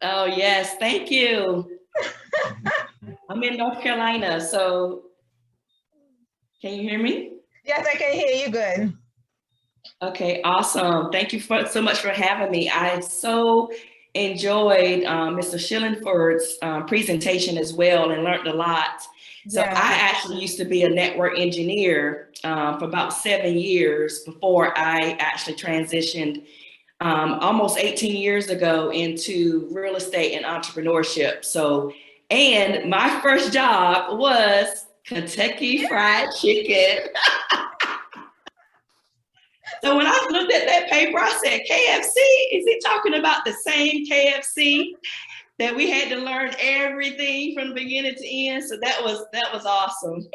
Oh, yes. Thank you. I'm in North Carolina, so can you hear me? Yes, I can hear you good. Okay, awesome. Thank you so much for having me. I so enjoyed Mr. Shillingford's presentation as well and learned a lot. So I Yeah. actually used to be a network engineer for about 7 years before I actually transitioned almost 18 years ago into real estate and entrepreneurship. So, and my first job was Kentucky Fried Chicken. So when I looked at that paper, I said, KFC? Is he talking about the same KFC that we had to learn everything from the beginning to end? So that was awesome.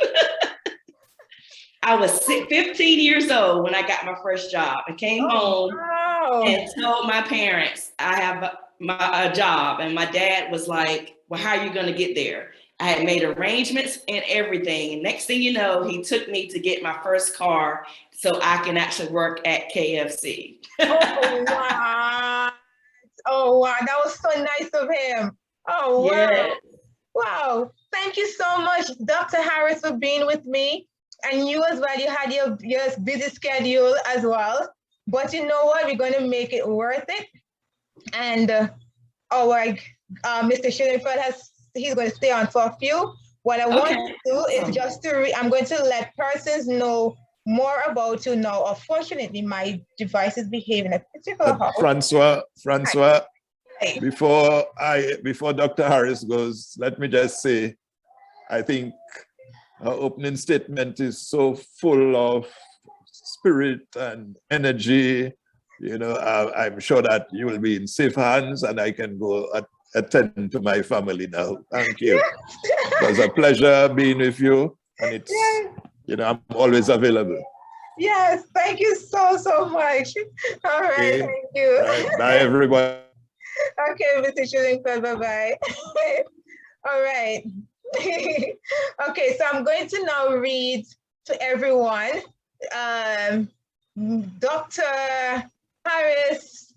I was 15 years old when I got my first job. I came Oh, home wow. and told my parents I have a job, and my dad was like, well, how are you going to get there? I had made arrangements and everything, and next thing you know, he took me to get my first car so I can actually work at KFC. Oh, wow. Oh, wow. That was so nice of him. Oh, wow. Yeah. Wow. Thank you so much, Dr. Harris, for being with me. And you as well, you had your busy schedule as well. But you know what? We're going to make it worth it. And our Mr. Shillingford he's going to stay on for a few. What I want Okay. to do is Awesome. just I'm going to let persons know more about you now. Unfortunately, my device is behaving a particular how. Francois, Right. before Dr. Harris goes, let me just say, I think her opening statement is so full of spirit and energy. You know, I'm sure that you will be in safe hands, and I can go attend to my family now. Thank you. It was a pleasure being with you, and it's, Yes. I'm always available. Yes, thank you so much. All right, Okay. thank you. Right. Bye, everybody. Okay, Mr. Shillingford, bye-bye. All right. Okay, so I'm going to now read to everyone Dr. Harris'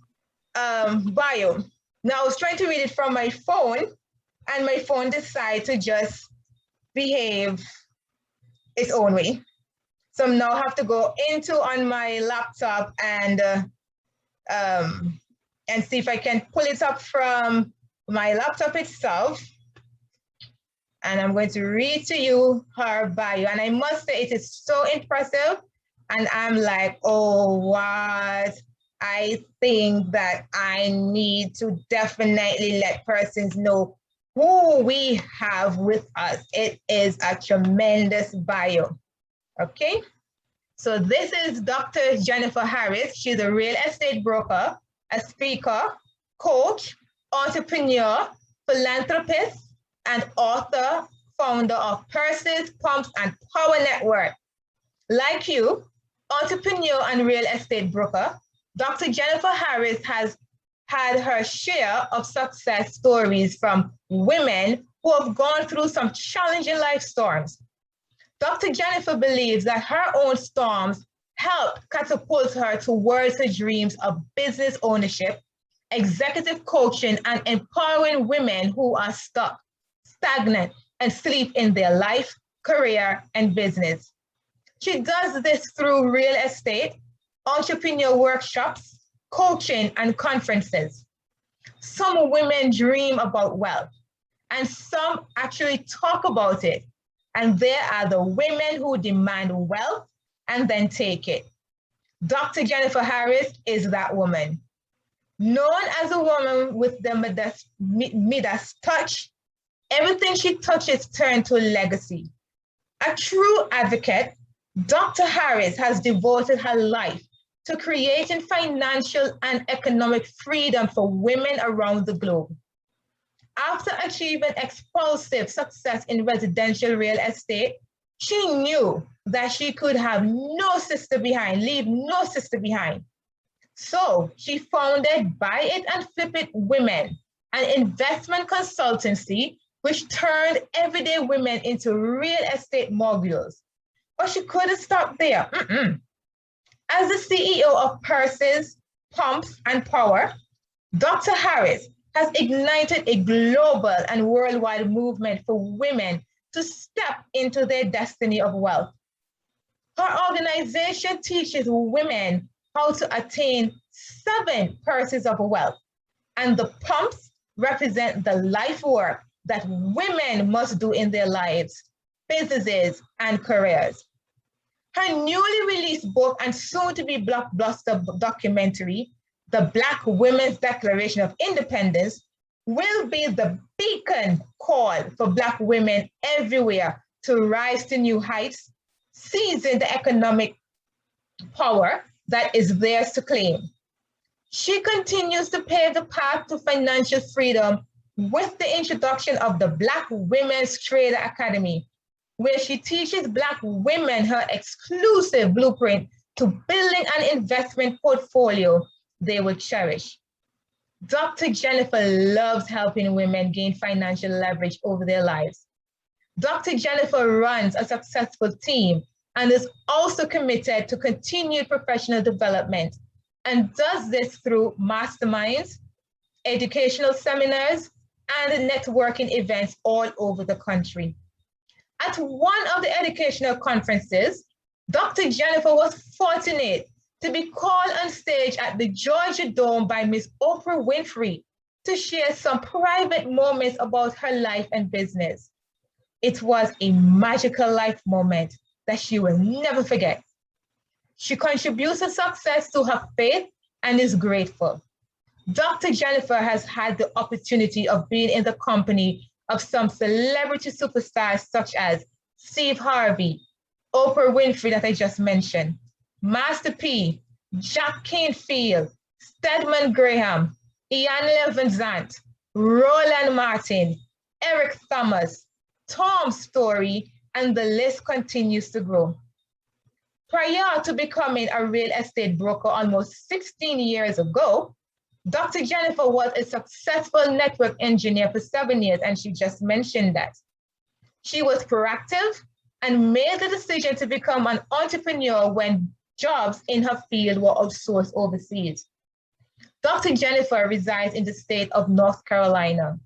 bio. Now, I was trying to read it from my phone, and my phone decided to just behave its own way. So now I have to go into on my laptop and see if I can pull it up from my laptop itself. And I'm going to read to you her bio. And I must say it is so impressive. And I'm like, oh, what? I think that I need to definitely let persons know who we have with us. It is a tremendous bio. Okay. So this is Dr. Jennifer Harris. She's a real estate broker, a speaker, coach, entrepreneur, philanthropist, and author, founder of Purses, Pumps, and Power Network. Like you, entrepreneur and real estate broker, Dr. Jennifer Harris has had her share of success stories from women who have gone through some challenging life storms. Dr. Jennifer believes that her own storms helped catapult her towards her dreams of business ownership, executive coaching, and empowering women who are stuck, stagnant, and sleep in their life, career, and business. She does this through real estate, entrepreneur workshops, coaching, and conferences. Some women dream about wealth, and some actually talk about it. And there are the women who demand wealth and then take it. Dr. Jennifer Harris is that woman. Known as a woman with the Midas touch, everything she touches turns to legacy. A true advocate, Dr. Harris has devoted her life to creating financial and economic freedom for women around the globe. After achieving explosive success in residential real estate, she knew that she could have no sister behind, leave no sister behind. So she founded Buy It and Flip It Women, an investment consultancy which turned everyday women into real estate moguls. But she couldn't stop there. As the CEO of Purses, Pumps, and Power, Dr. Harris has ignited a global and worldwide movement for women to step into their destiny of wealth. Her organization teaches women how to attain 7 pursuits of wealth, and the pumps represent the life work that women must do in their lives, businesses, and careers. Her newly released book and soon-to-be blockbuster documentary, The Black Women's Declaration of Independence, will be the beacon call for Black women everywhere to rise to new heights, seizing the economic power that is theirs to claim. She continues to pave the path to financial freedom with the introduction of the Black Women's Trader Academy, where she teaches Black women her exclusive blueprint to building an investment portfolio they will cherish. Dr. Jennifer loves helping women gain financial leverage over their lives. Dr. Jennifer runs a successful team and is also committed to continued professional development and does this through masterminds, educational seminars, and networking events all over the country. At one of the educational conferences, Dr. Jennifer was fortunate to be called on stage at the Georgia Dome by Miss Oprah Winfrey to share some private moments about her life and business. It was a magical life moment that she will never forget. She contributes her success to her faith and is grateful. Dr. Jennifer has had the opportunity of being in the company of some celebrity superstars such as Steve Harvey, Oprah Winfrey that I just mentioned, Master P, Jack Canfield, Stedman Graham, Ian Levinzant, Roland Martin, Eric Thomas, Tom Story, and the list continues to grow. Prior to becoming a real estate broker almost 16 years ago, Dr. Jennifer was a successful network engineer for 7 years, and she just mentioned that. She was proactive and made the decision to become an entrepreneur when jobs in her field were outsourced overseas. Dr. Jennifer resides in the state of North Carolina.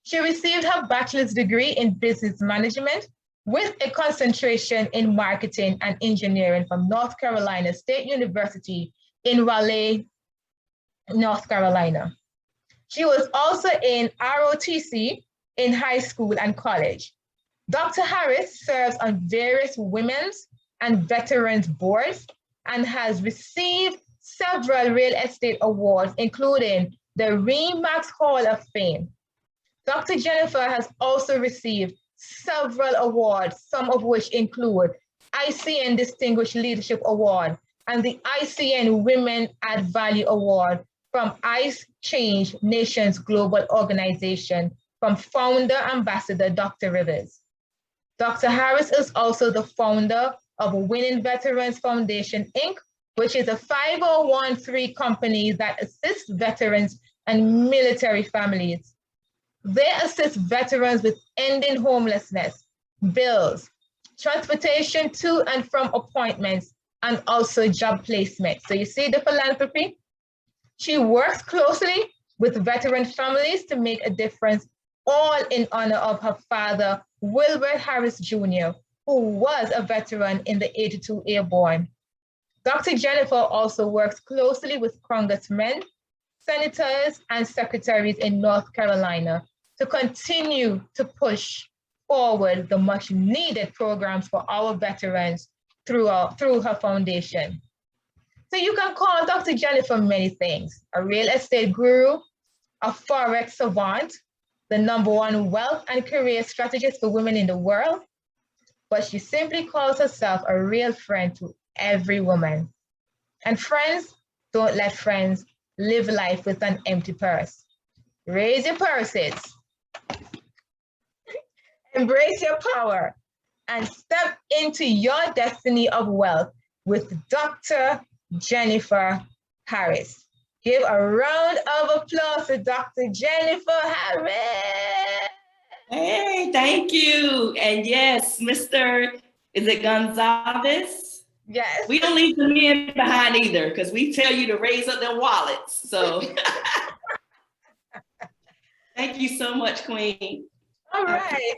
She received her bachelor's degree in business management with a concentration in marketing and engineering from North Carolina State University in Raleigh, North Carolina. She was also in ROTC in high school and college. Dr. Harris serves on various women's and veterans boards and has received several real estate awards, including the RE/MAX Hall of Fame. Dr. Jennifer has also received several awards, some of which include ICN Distinguished Leadership Award and the ICN Women Add Value Award from ICE Change Nations Global Organization from founder ambassador Dr. Rivers. Dr. Harris is also the founder of Winning Veterans Foundation, Inc., which is a 501(c)(3) company that assists veterans and military families. They assist veterans with ending homelessness, bills, transportation to and from appointments, and also job placement. So you see the philanthropy? She works closely with veteran families to make a difference, all in honor of her father, Wilbert Harris Jr., who was a veteran in the 82 Airborne. Dr. Jennifer also works closely with congressmen, senators, and secretaries in North Carolina to continue to push forward the much needed programs for our veterans through her foundation. So you can call Dr. Jennifer many things: a real estate guru, a Forex savant, the #1 wealth and career strategist for women in the world, but she simply calls herself a real friend to every woman. And friends, don't let friends live life with an empty purse. Raise your purses, embrace your power, and step into your destiny of wealth with Dr. Jennifer Harris. Give a round of applause to Dr. Jennifer Harris. Hey, thank you. And yes, Mr. Is it Gonzalez? Yes. We don't leave the men behind either, because we tell you to raise up their wallets. So Thank you so much, Queen. All right.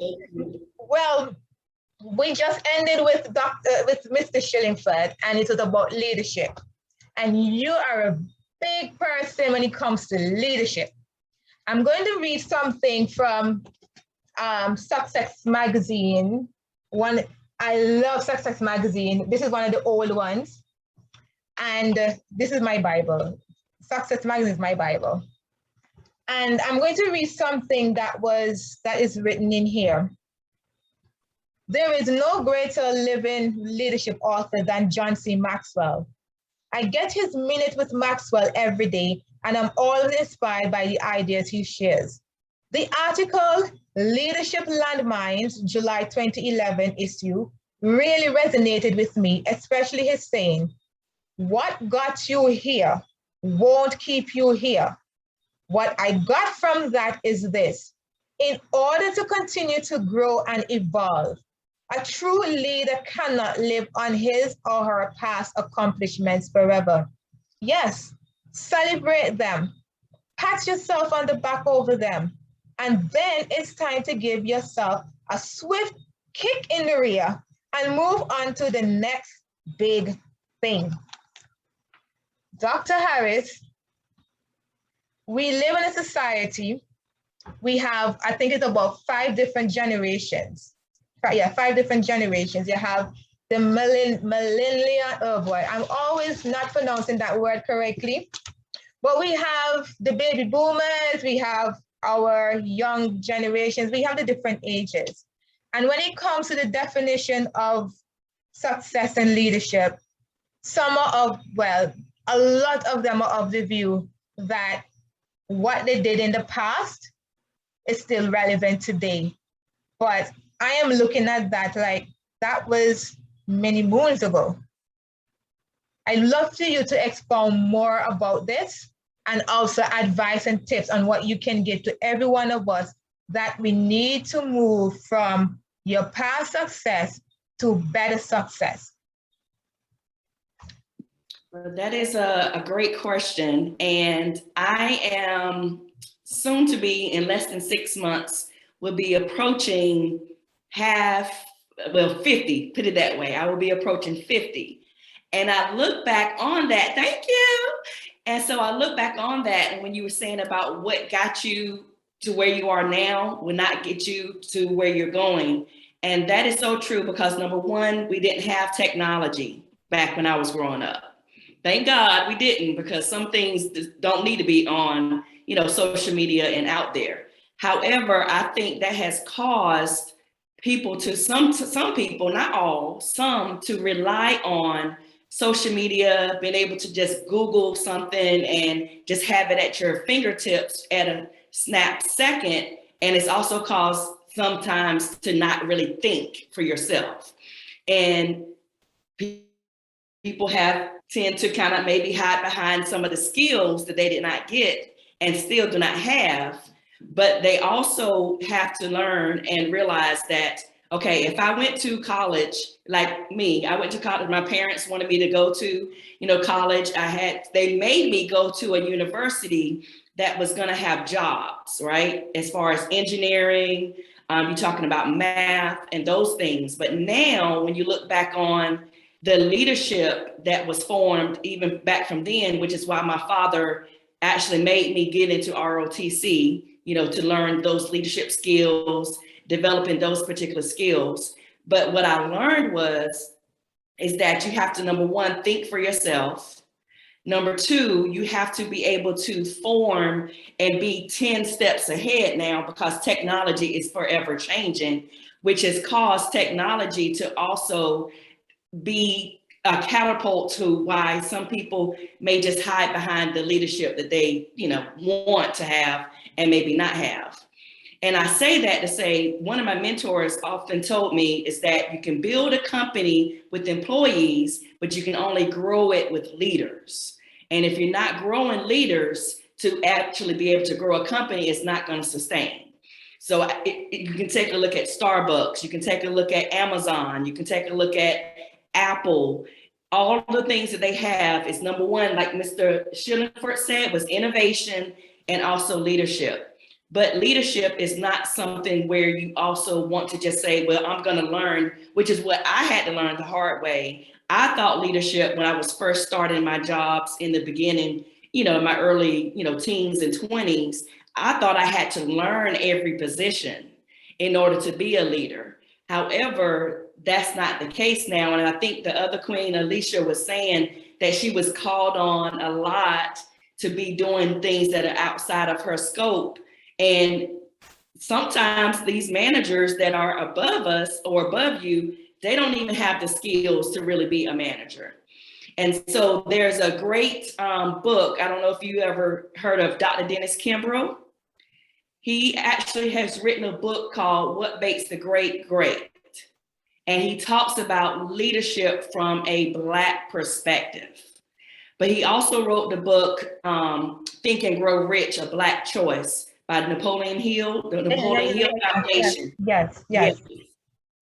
Well, we just ended with Mr. Shillingford, and it was about leadership. And you are a big person when it comes to leadership. I'm going to read something from Success Magazine. I love Success Magazine. This is one of the old ones. And this is my Bible. Success Magazine is my Bible. And I'm going to read something that is written in here. There is no greater living leadership author than John C. Maxwell. I get his Minute with Maxwell every day, and I'm always inspired by the ideas he shares. The article, Leadership Landmines, July 2011 issue, really resonated with me, especially his saying, "What got you here won't keep you here." What I got from that is this: in order to continue to grow and evolve, a true leader cannot live on his or her past accomplishments forever. Yes, celebrate them, pat yourself on the back over them, and then it's time to give yourself a swift kick in the rear and move on to the next big thing. Dr. Harris, we live in a society, we have, I think it's about 5 different generations. Yeah, 5 different generations. You have the millennial, oh boy, I'm always not pronouncing that word correctly. But we have the baby boomers, we have our young generations, we have the different ages. And when it comes to the definition of success and leadership, a lot of them are of the view that what they did in the past is still relevant today. But I am looking at that like that was many moons ago. I'd love for you to expound more about this and also advice and tips on what you can give to every one of us that we need to move from your past success to better success. Well, that is a great question. And I am soon to be, in less than 6 months, will be approaching 50, put it that way. I will be approaching 50. And I look back on that, thank you. And so I look back on that, and when you were saying about what got you to where you are now will not get you to where you're going. And that is so true because number one, we didn't have technology back when I was growing up. Thank God we didn't, because some things don't need to be on, social media and out there. However, I think that has caused people to some people, not all, some to rely on social media, being able to just Google something and just have it at your fingertips at a snap second. And it's also caused sometimes to not really think for yourself. And people tend to kind of maybe hide behind some of the skills that they did not get and still do not have. But they also have to learn and realize that, okay, if I went to college, like me, I went to college, my parents wanted me to go to, college. They made me go to a university that was gonna have jobs, right? As far as engineering, you're talking about math and those things. But now when you look back on the leadership that was formed even back from then, which is why my father actually made me get into ROTC, to learn those leadership skills, developing those particular skills. But what I learned is that you have to, number one, think for yourself. Number two, you have to be able to form and be 10 steps ahead now, because technology is forever changing, which has caused technology to also be a catapult to why some people may just hide behind the leadership that they, want to have and maybe not have. And I say that to say, one of my mentors often told me is that you can build a company with employees, but you can only grow it with leaders. And if you're not growing leaders to actually be able to grow a company, it's not going to sustain. So you can take a look at Starbucks, you can take a look at Amazon, you can take a look at Apple. All the things that they have is, number one, like Mr. Shillingford said, was innovation and also leadership. But leadership is not something where you also want to just say, well, I'm going to learn, which is what I had to learn the hard way. I thought leadership when I was first starting my jobs in the beginning, in my early, teens and 20s, I thought I had to learn every position in order to be a leader. However, that's not the case now. And I think the other queen, Alicia, was saying that she was called on a lot to be doing things that are outside of her scope. And sometimes these managers that are above us or above you, they don't even have the skills to really be a manager. And so there's a great book. I don't know if you ever heard of Dr. Dennis Kimbrough. He actually has written a book called What Makes the Great Great. And he talks about leadership from a Black perspective. But he also wrote the book, Think and Grow Rich, A Black Choice by Napoleon Hill, the Napoleon Hill Foundation. Yes.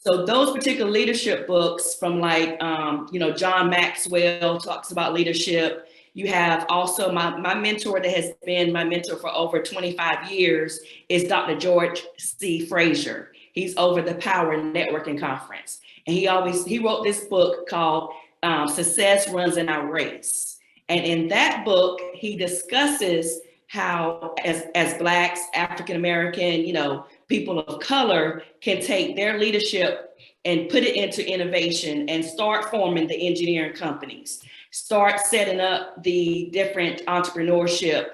So those particular leadership books from John Maxwell talks about leadership. You have also my mentor that has been my mentor for over 25 years is Dr. George C. Frazier. He's over the Power Networking Conference. And he wrote this book called Success Runs in Our Race. And in that book, he discusses how as Blacks, African-American, people of color can take their leadership and put it into innovation and start forming the engineering companies, start setting up the different entrepreneurship.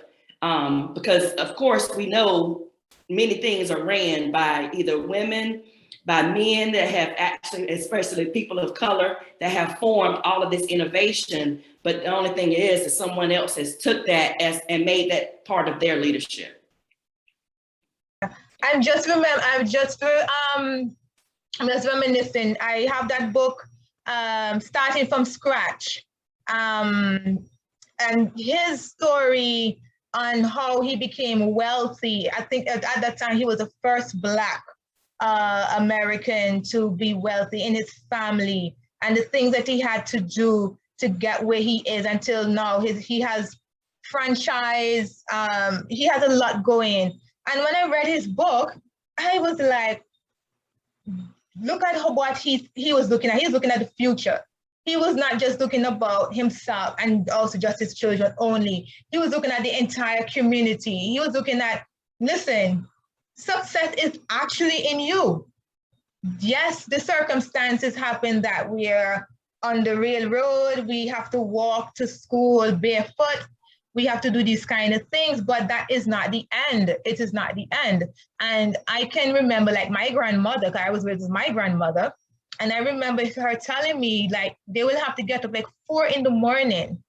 Because of course we know many things are ran by either women, by men that have actually, especially people of color that have formed all of this innovation. But the only thing is that someone else has took that and made that part of their leadership. I'm just reminiscing. I have that book, Starting from Scratch, and his story on how he became wealthy. I think at that time he was the first Black American to be wealthy in his family, and the things that he had to do to get where he is until now. He has franchise. He has a lot going. And when I read his book, I was like, look at what he was looking at. He was looking at the future. He was not just looking about himself and also just his children only. He was looking at the entire community. He was looking at, listen, success is actually in you. Yes, the circumstances happen that we're on the railroad. We have to walk to school barefoot. We have to do these kind of things, but that is not the end. It is not the end. And I can remember like my grandmother, because I was with my grandmother, and I remember her telling me like they will have to get up like 4 in the morning.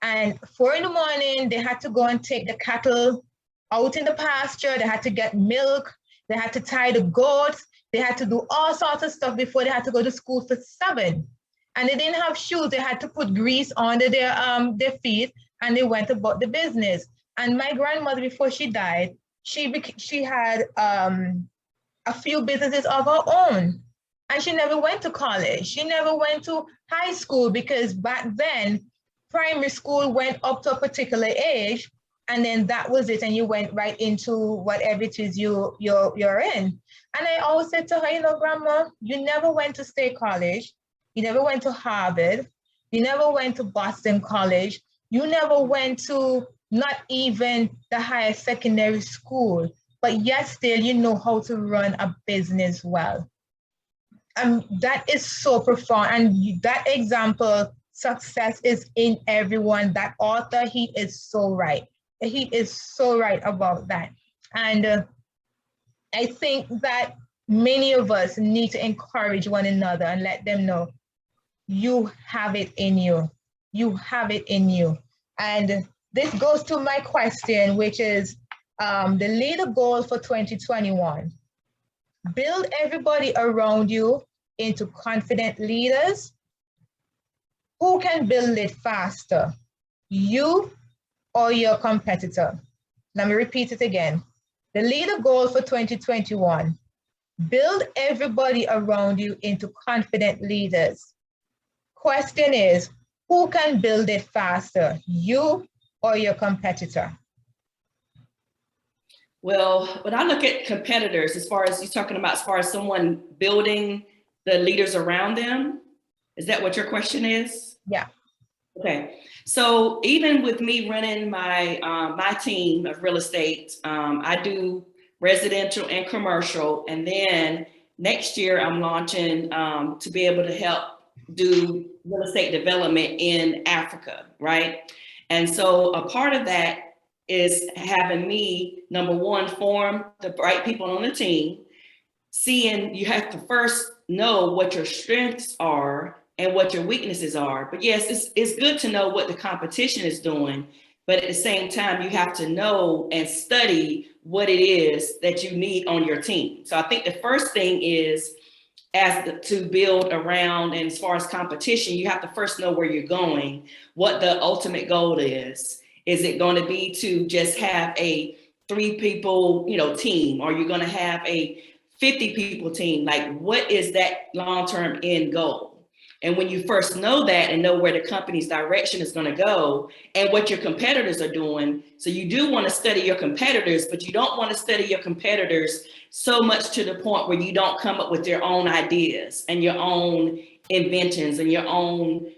And 4 in the morning, they had to go and take the cattle out in the pasture. They had to get milk. They had to tie the goats. They had to do all sorts of stuff before they had to go to school for 7. And they didn't have shoes. They had to put grease under their feet, and they went about the business. And my grandmother, before she died, she had a few businesses of her own. And she never went to college. She never went to high school, because back then, primary school went up to a particular age, and then that was it. And you went right into whatever it is you're in. And I always said to her, Grandma, you never went to State College. You never went to Harvard. You never went to Boston College. You never went to not even the higher secondary school, but yet still you know how to run a business well. That is so profound. And that example, success is in everyone. That author, he is so right. He is so right about that. And I think that many of us need to encourage one another and let them know you have it in you. You have it in you. And this goes to my question, which is the leader goal for 2021. Build everybody around you into confident leaders. Who can build it faster? You or your competitor? Let me repeat it again. The leader goal for 2021. Build everybody around you into confident leaders. Question is, who can build it faster, you or your competitor? Well, when I look at competitors, as far as you're talking about, as far as someone building the leaders around them, is that what your question is? Yeah. Okay. So even with me running my my team of real estate, I do residential and commercial, and then next year I'm launching to be able to help do real estate development in Africa, right? And so a part of that is having me, number one, form the right people on the team, seeing you have to first know what your strengths are and what your weaknesses are. But yes, it's good to know what the competition is doing, but at the same time, you have to know and study what it is that you need on your team. So I think the first thing is to build around, and as far as competition, you have to first know where you're going, what the ultimate goal is. Is it going to be to just have a 3 people, team? Or are you going to have a 50 people team? Like, what is that long-term end goal? And when you first know that and know where the company's direction is going to go and what your competitors are doing, so you do want to study your competitors, but you don't want to study your competitors so much to the point where you don't come up with your own ideas and your own inventions and your own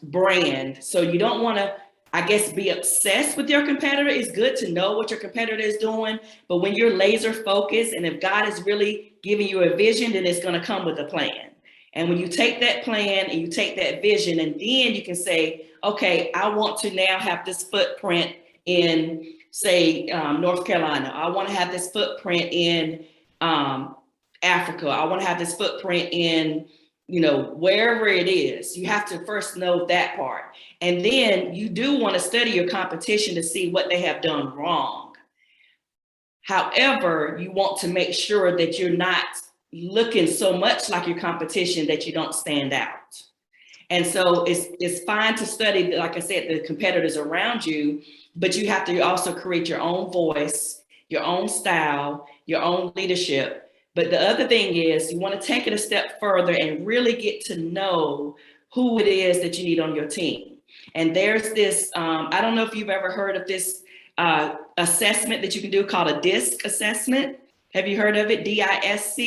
brand. So you don't want to, I guess, be obsessed with your competitor. It's good to know what your competitor is doing, but when you're laser focused and if God is really giving you a vision, then it's going to come with a plan. And when you take that plan and you take that vision, and then you can say, okay, I want to now have this footprint in, say, North Carolina. I want to have this footprint in Africa. I want to have this footprint in, wherever it is. You have to first know that part. And then you do want to study your competition to see what they have done wrong. However, you want to make sure that you're not looking so much like your competition that you don't stand out. And so it's fine to study, like I said, the competitors around you, but you have to also create your own voice, your own style, your own leadership. But the other thing is you want to take it a step further and really get to know who it is that you need on your team. And there's this, I don't know if you've ever heard of this assessment that you can do called a DISC assessment. Have you heard of it? DISC?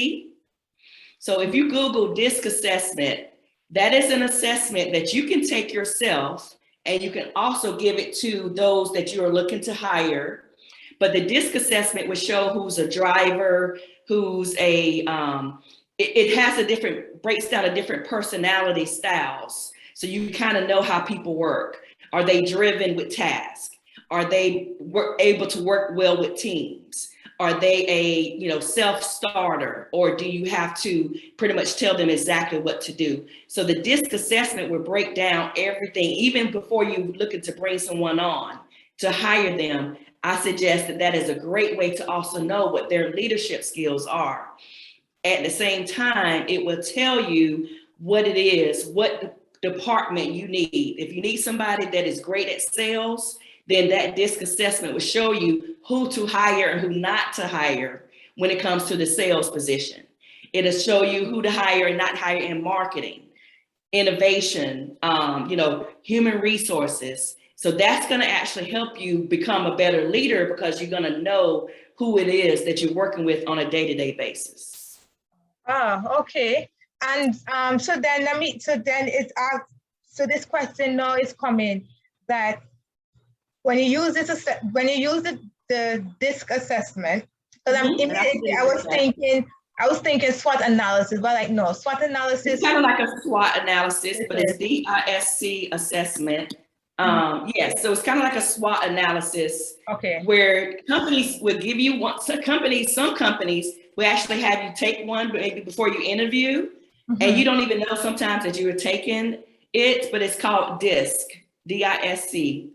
So if you Google DISC assessment, that is an assessment that you can take yourself, and you can also give it to those that you are looking to hire. But the DISC assessment will show who's a driver, who's it breaks down a different personality styles. So you kind of know how people work. Are they driven with tasks? Are they able to work well with teams? Are they a self-starter, or do you have to pretty much tell them exactly what to do? So the DISC assessment will break down everything, even before you looking to bring someone on to hire them. I suggest that is a great way to also know what their leadership skills are. At the same time, it will tell you what it is, what department you need. If you need somebody that is great at sales, then that DISC assessment will show you who to hire and who not to hire when it comes to the sales position. It'll show you who to hire and not hire in marketing, innovation, human resources. So that's going to actually help you become a better leader, because you're going to know who it is that you're working with on a day-to-day basis. Okay. And so this question now is coming, that when you use the DISC assessment, because I was thinking SWOT analysis, but no, SWOT analysis. It's kind of like a SWOT analysis, but it's DISC assessment. Yes, so it's kind of like a SWOT analysis. Okay. Where companies would give you one. Some companies will actually have you take one, but maybe before you interview, and you don't even know sometimes that you were taking it, but it's called DISC, DISC.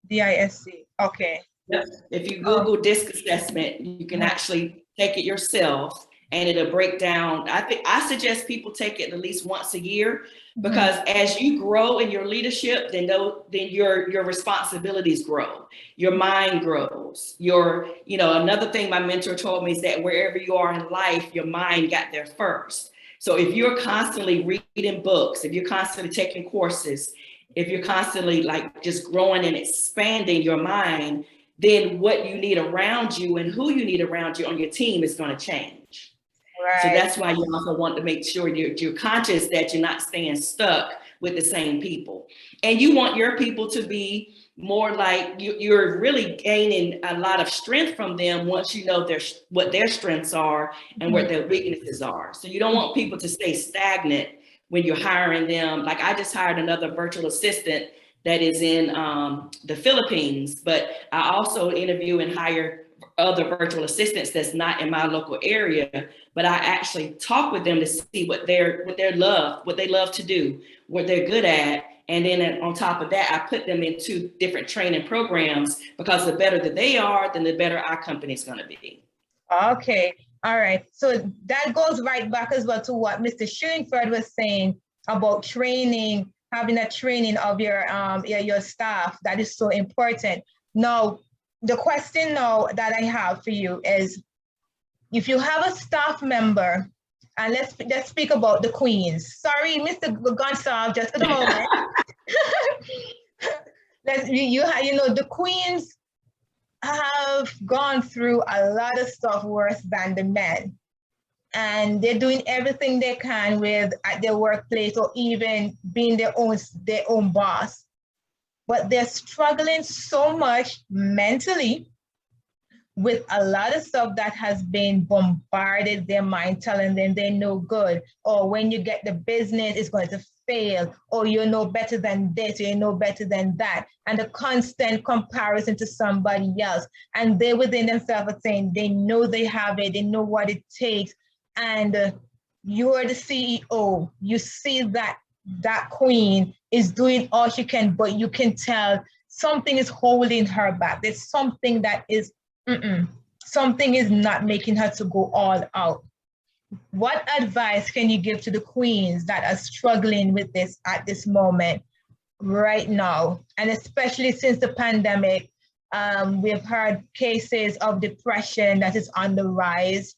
DISC. Okay. Yep. If you Google DISC assessment, you can actually take it yourself, and it'll break down. I suggest people take it at least once a year, because as you grow in your leadership, then your responsibilities grow, your mind grows. Another thing my mentor told me is that wherever you are in life, your mind got there first. So if you're constantly reading books, if you're constantly taking courses, if you're constantly just growing and expanding your mind, then what you need around you and who you need around you on your team is going to change. Right. So that's why you also want to make sure you're conscious that you're not staying stuck with the same people. And you want your people to be more like you're really gaining a lot of strength from them once you know what their strengths are and what their weaknesses are. So you don't want people to stay stagnant when you're hiring them. Like I just hired another virtual assistant that is in the Philippines, but I also interview and hire other virtual assistants that's not in my local area, but I actually talk with them to see what they love to do, what they're good at. And then on top of that, I put them into different training programs, because the better that they are, then the better our company is going to be. Okay. All right. So that goes right back as well to what Mr. Shillingford was saying about training, having a training of your staff. That is so important. Now, the question now that I have for you is, if you have a staff member, and let's speak about the queens. Sorry, Mr. Gonsalves, just for the moment. The queens have gone through a lot of stuff worse than the men, and they're doing everything they can at their workplace, or even being their own boss. But they're struggling so much mentally with a lot of stuff that has been bombarded their mind, telling them they're no good, or when you get the business, it's going to fail, or you're no better than this, or you're no better than that, and the constant comparison to somebody else. And they within themselves are saying they know they have it, they know what it takes, and you're the CEO. You see that queen is doing all she can, but you can tell something is holding her back. There's something that is something is not making her to go all out. What advice can you give to the queens that are struggling with this at this moment right now? And especially since the pandemic, we've heard cases of depression that is on the rise.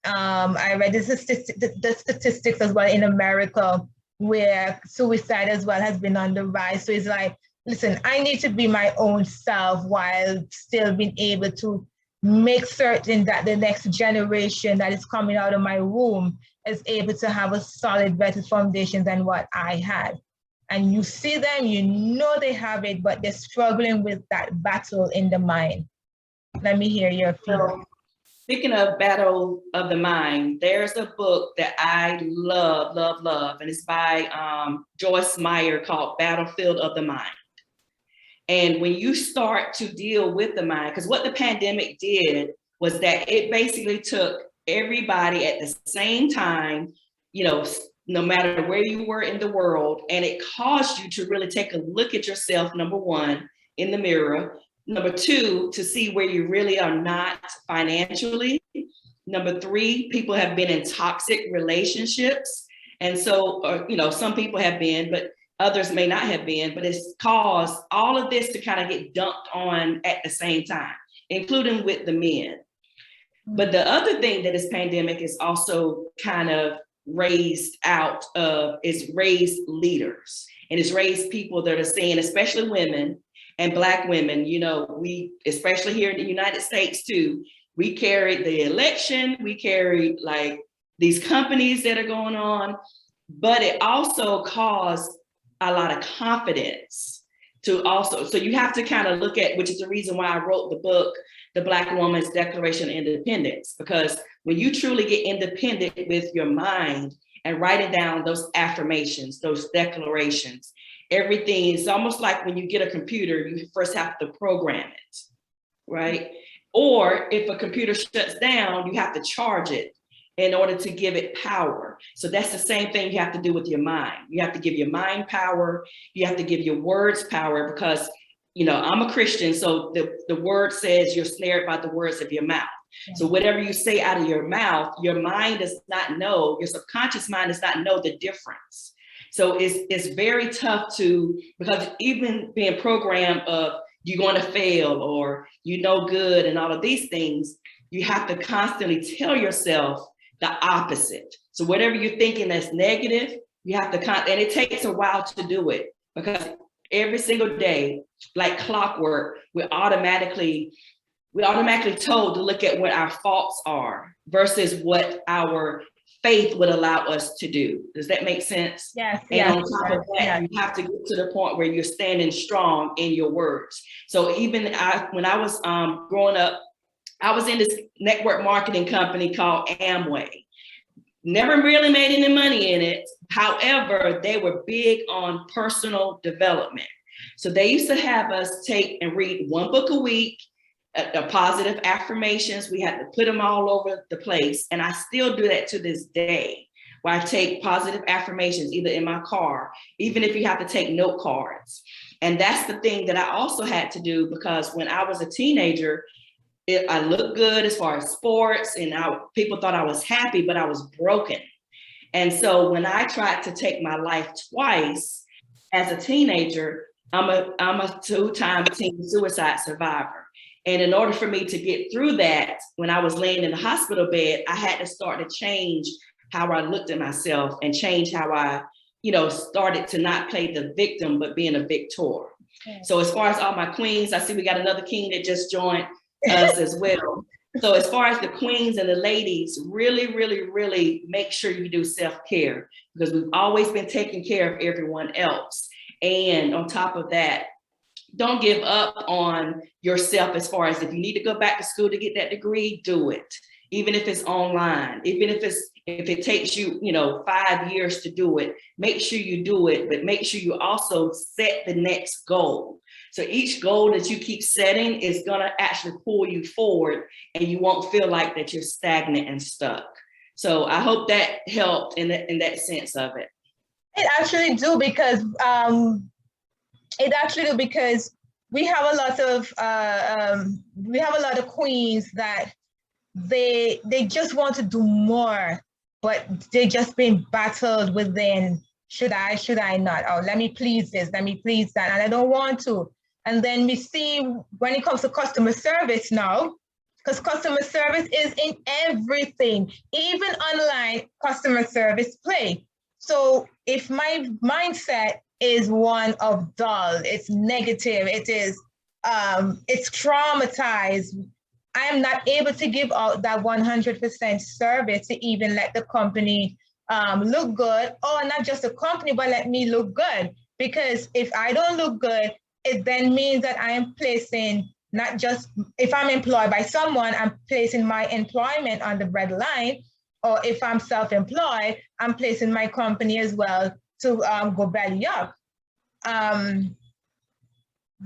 I read the statistics as well in America, where suicide as well has been on the rise. So it's like, listen, I need to be my own self while still being able to make certain that the next generation that is coming out of my womb is able to have a solid, better foundation than what I had. And you see them, you know they have it, but they're struggling with that battle in the mind. Let me hear your feedback. Speaking of battle of the mind, there's a book that I love, and it's by Joyce Meyer, called Battlefield of the Mind. And when you start to deal with the mind, because what the pandemic did was that it basically took everybody at the same time, no matter where you were in the world, and it caused you to really take a look at yourself, number one, in the mirror. Number two, to see where you really are not financially. Number three, people have been in toxic relationships. And so, some people have been, but others may not have been, but it's caused all of this to kind of get dumped on at the same time, including with the men. But the other thing that this pandemic is also kind of raised out of is raised leaders, and it's raised people that are saying, especially women and Black women, we, especially here in the United States too, we carried the election, we carried like these companies that are going on, but it also caused a lot of confidence to also, so you have to kind of look at, which is the reason why I wrote the book, The Black Woman's Declaration of Independence, because when you truly get independent with your mind and writing down those affirmations, those declarations, everything is almost like when you get a computer, you first have to program it, right? Or if a computer shuts down, you have to charge it in order to give it power. So that's the same thing you have to do with your mind. You have to give your mind power. You have to give your words power, because, I'm a Christian. So the word says you're snared by the words of your mouth. So whatever you say out of your mouth, your mind does not know, your subconscious mind does not know the difference. So it's very tough because even being programmed of you're going to fail or good and all of these things, you have to constantly tell yourself the opposite. So whatever you're thinking that's negative, you have to, and it takes a while to do it, because every single day, like clockwork, we're automatically told to look at what our faults are versus what our faith would allow us to do. Does that make sense? Yes. And Yes, on top of that, you have to get to the point where you're standing strong in your words. So even when I was growing up, I was in this network marketing company called Amway. Never really made any money in it. However, they were big on personal development. So they used to have us take and read one book a week, the positive affirmations. We had to put them all over the place. And I still do that to this day, where I take positive affirmations either in my car, even if you have to take note cards. And that's the thing that I also had to do, because when I was a teenager, I looked good as far as sports, and people thought I was happy, but I was broken. And so when I tried to take my life twice as a teenager, I'm a two-time teen suicide survivor. And in order for me to get through that, when I was laying in the hospital bed, I had to start to change how I looked at myself and change how I, started to not play the victim, but being a victor. Okay. So as far as all my queens, I see we got another king that just joined us as well. So as far as the queens and the ladies, really, really, really make sure you do self-care, because we've always been taking care of everyone else. And on top of that, don't give up on yourself. As far as if you need to go back to school to get that degree, do it. Even if it's online, even if it takes you, 5 years to do it, make sure you do it, but make sure you also set the next goal. So each goal that you keep setting is gonna actually pull you forward, and you won't feel like that you're stagnant and stuck. So I hope that helped in that sense of it. It actually do, because we have a lot of queens that they just want to do more, but they just been battled within. Should I not? Oh, let me please this, let me please that, and I don't want to. And then we see when it comes to customer service now, because customer service is in everything, even online customer service play. So if my mindset is one of dull, it's negative, it's traumatized, I am not able to give out that 100% service to even let the company look good, or not just the company, but let me look good. Because if I don't look good, it then means that I am placing, not just, if I'm employed by someone, I'm placing my employment on the red line, or if I'm self-employed, I'm placing my company as well to go belly up.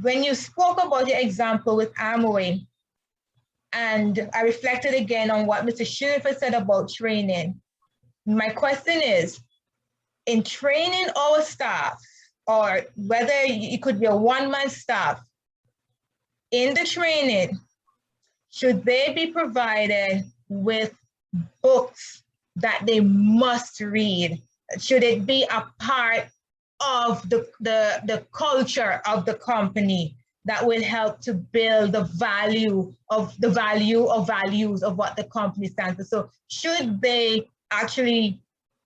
When you spoke about your example with Amway, and I reflected again on what Mr. Shillingford said about training. My question is, in training our staff, or whether it could be a one-man staff, in the training, should they be provided with books that they must read? Should it be a part of the culture of the company that will help to build the value of values of what the company stands for? So should they actually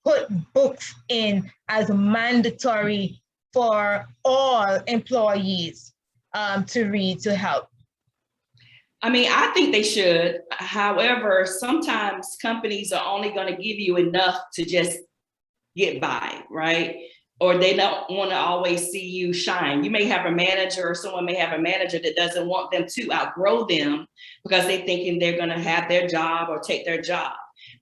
put books in as mandatory for all employees to read, to help? I mean, I think they should. However, sometimes companies are only going to give you enough to just get by, right? Or they don't want to always see you shine. You may have a manager, or someone may have a manager that doesn't want them to outgrow them because they're thinking they're going to have their job or take their job.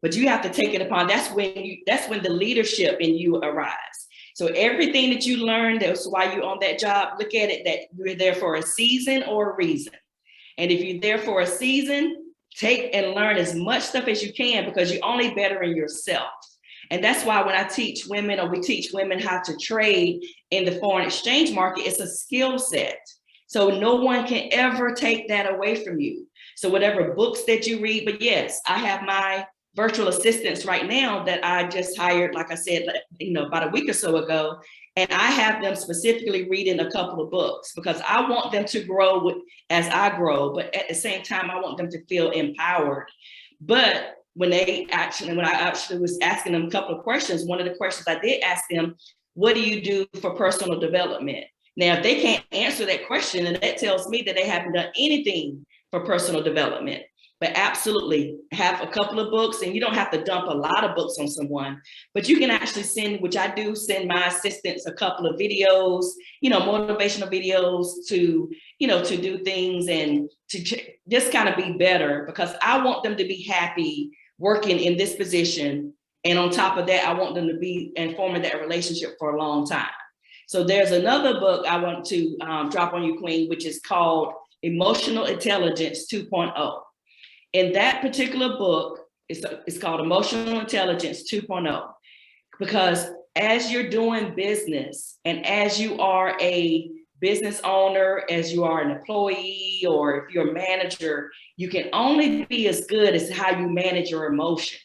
But you have to take it upon, that's when the leadership in you arrives. So everything that you learn, that's why you're on that job, look at it that you're there for a season or a reason. And if you're there for a season, take and learn as much stuff as you can, because you're only bettering yourself. And that's why when I teach women, or we teach women how to trade in the foreign exchange market, it's a skill set. So no one can ever take that away from you. So whatever books that you read, but yes, I have my virtual assistants right now that I just hired, like I said, about a week or so ago. And I have them specifically reading a couple of books, because I want them to grow as I grow, but at the same time, I want them to feel empowered. But when I actually was asking them a couple of questions, one of the questions I did ask them, what do you do for personal development? Now, if they can't answer that question, then that tells me that they haven't done anything for personal development. But absolutely have a couple of books, and you don't have to dump a lot of books on someone, but you can actually send, which I do, send my assistants a couple of videos, motivational videos to, to do things and to just kind of be better, because I want them to be happy working in this position. And on top of that, I want them to be informing that relationship for a long time. So there's another book I want to drop on you, Queen, which is called Emotional Intelligence 2.0. In that particular book, it's called Emotional Intelligence 2.0, because as you're doing business and as you are a business owner, as you are an employee, or if you're a manager, you can only be as good as how you manage your emotions.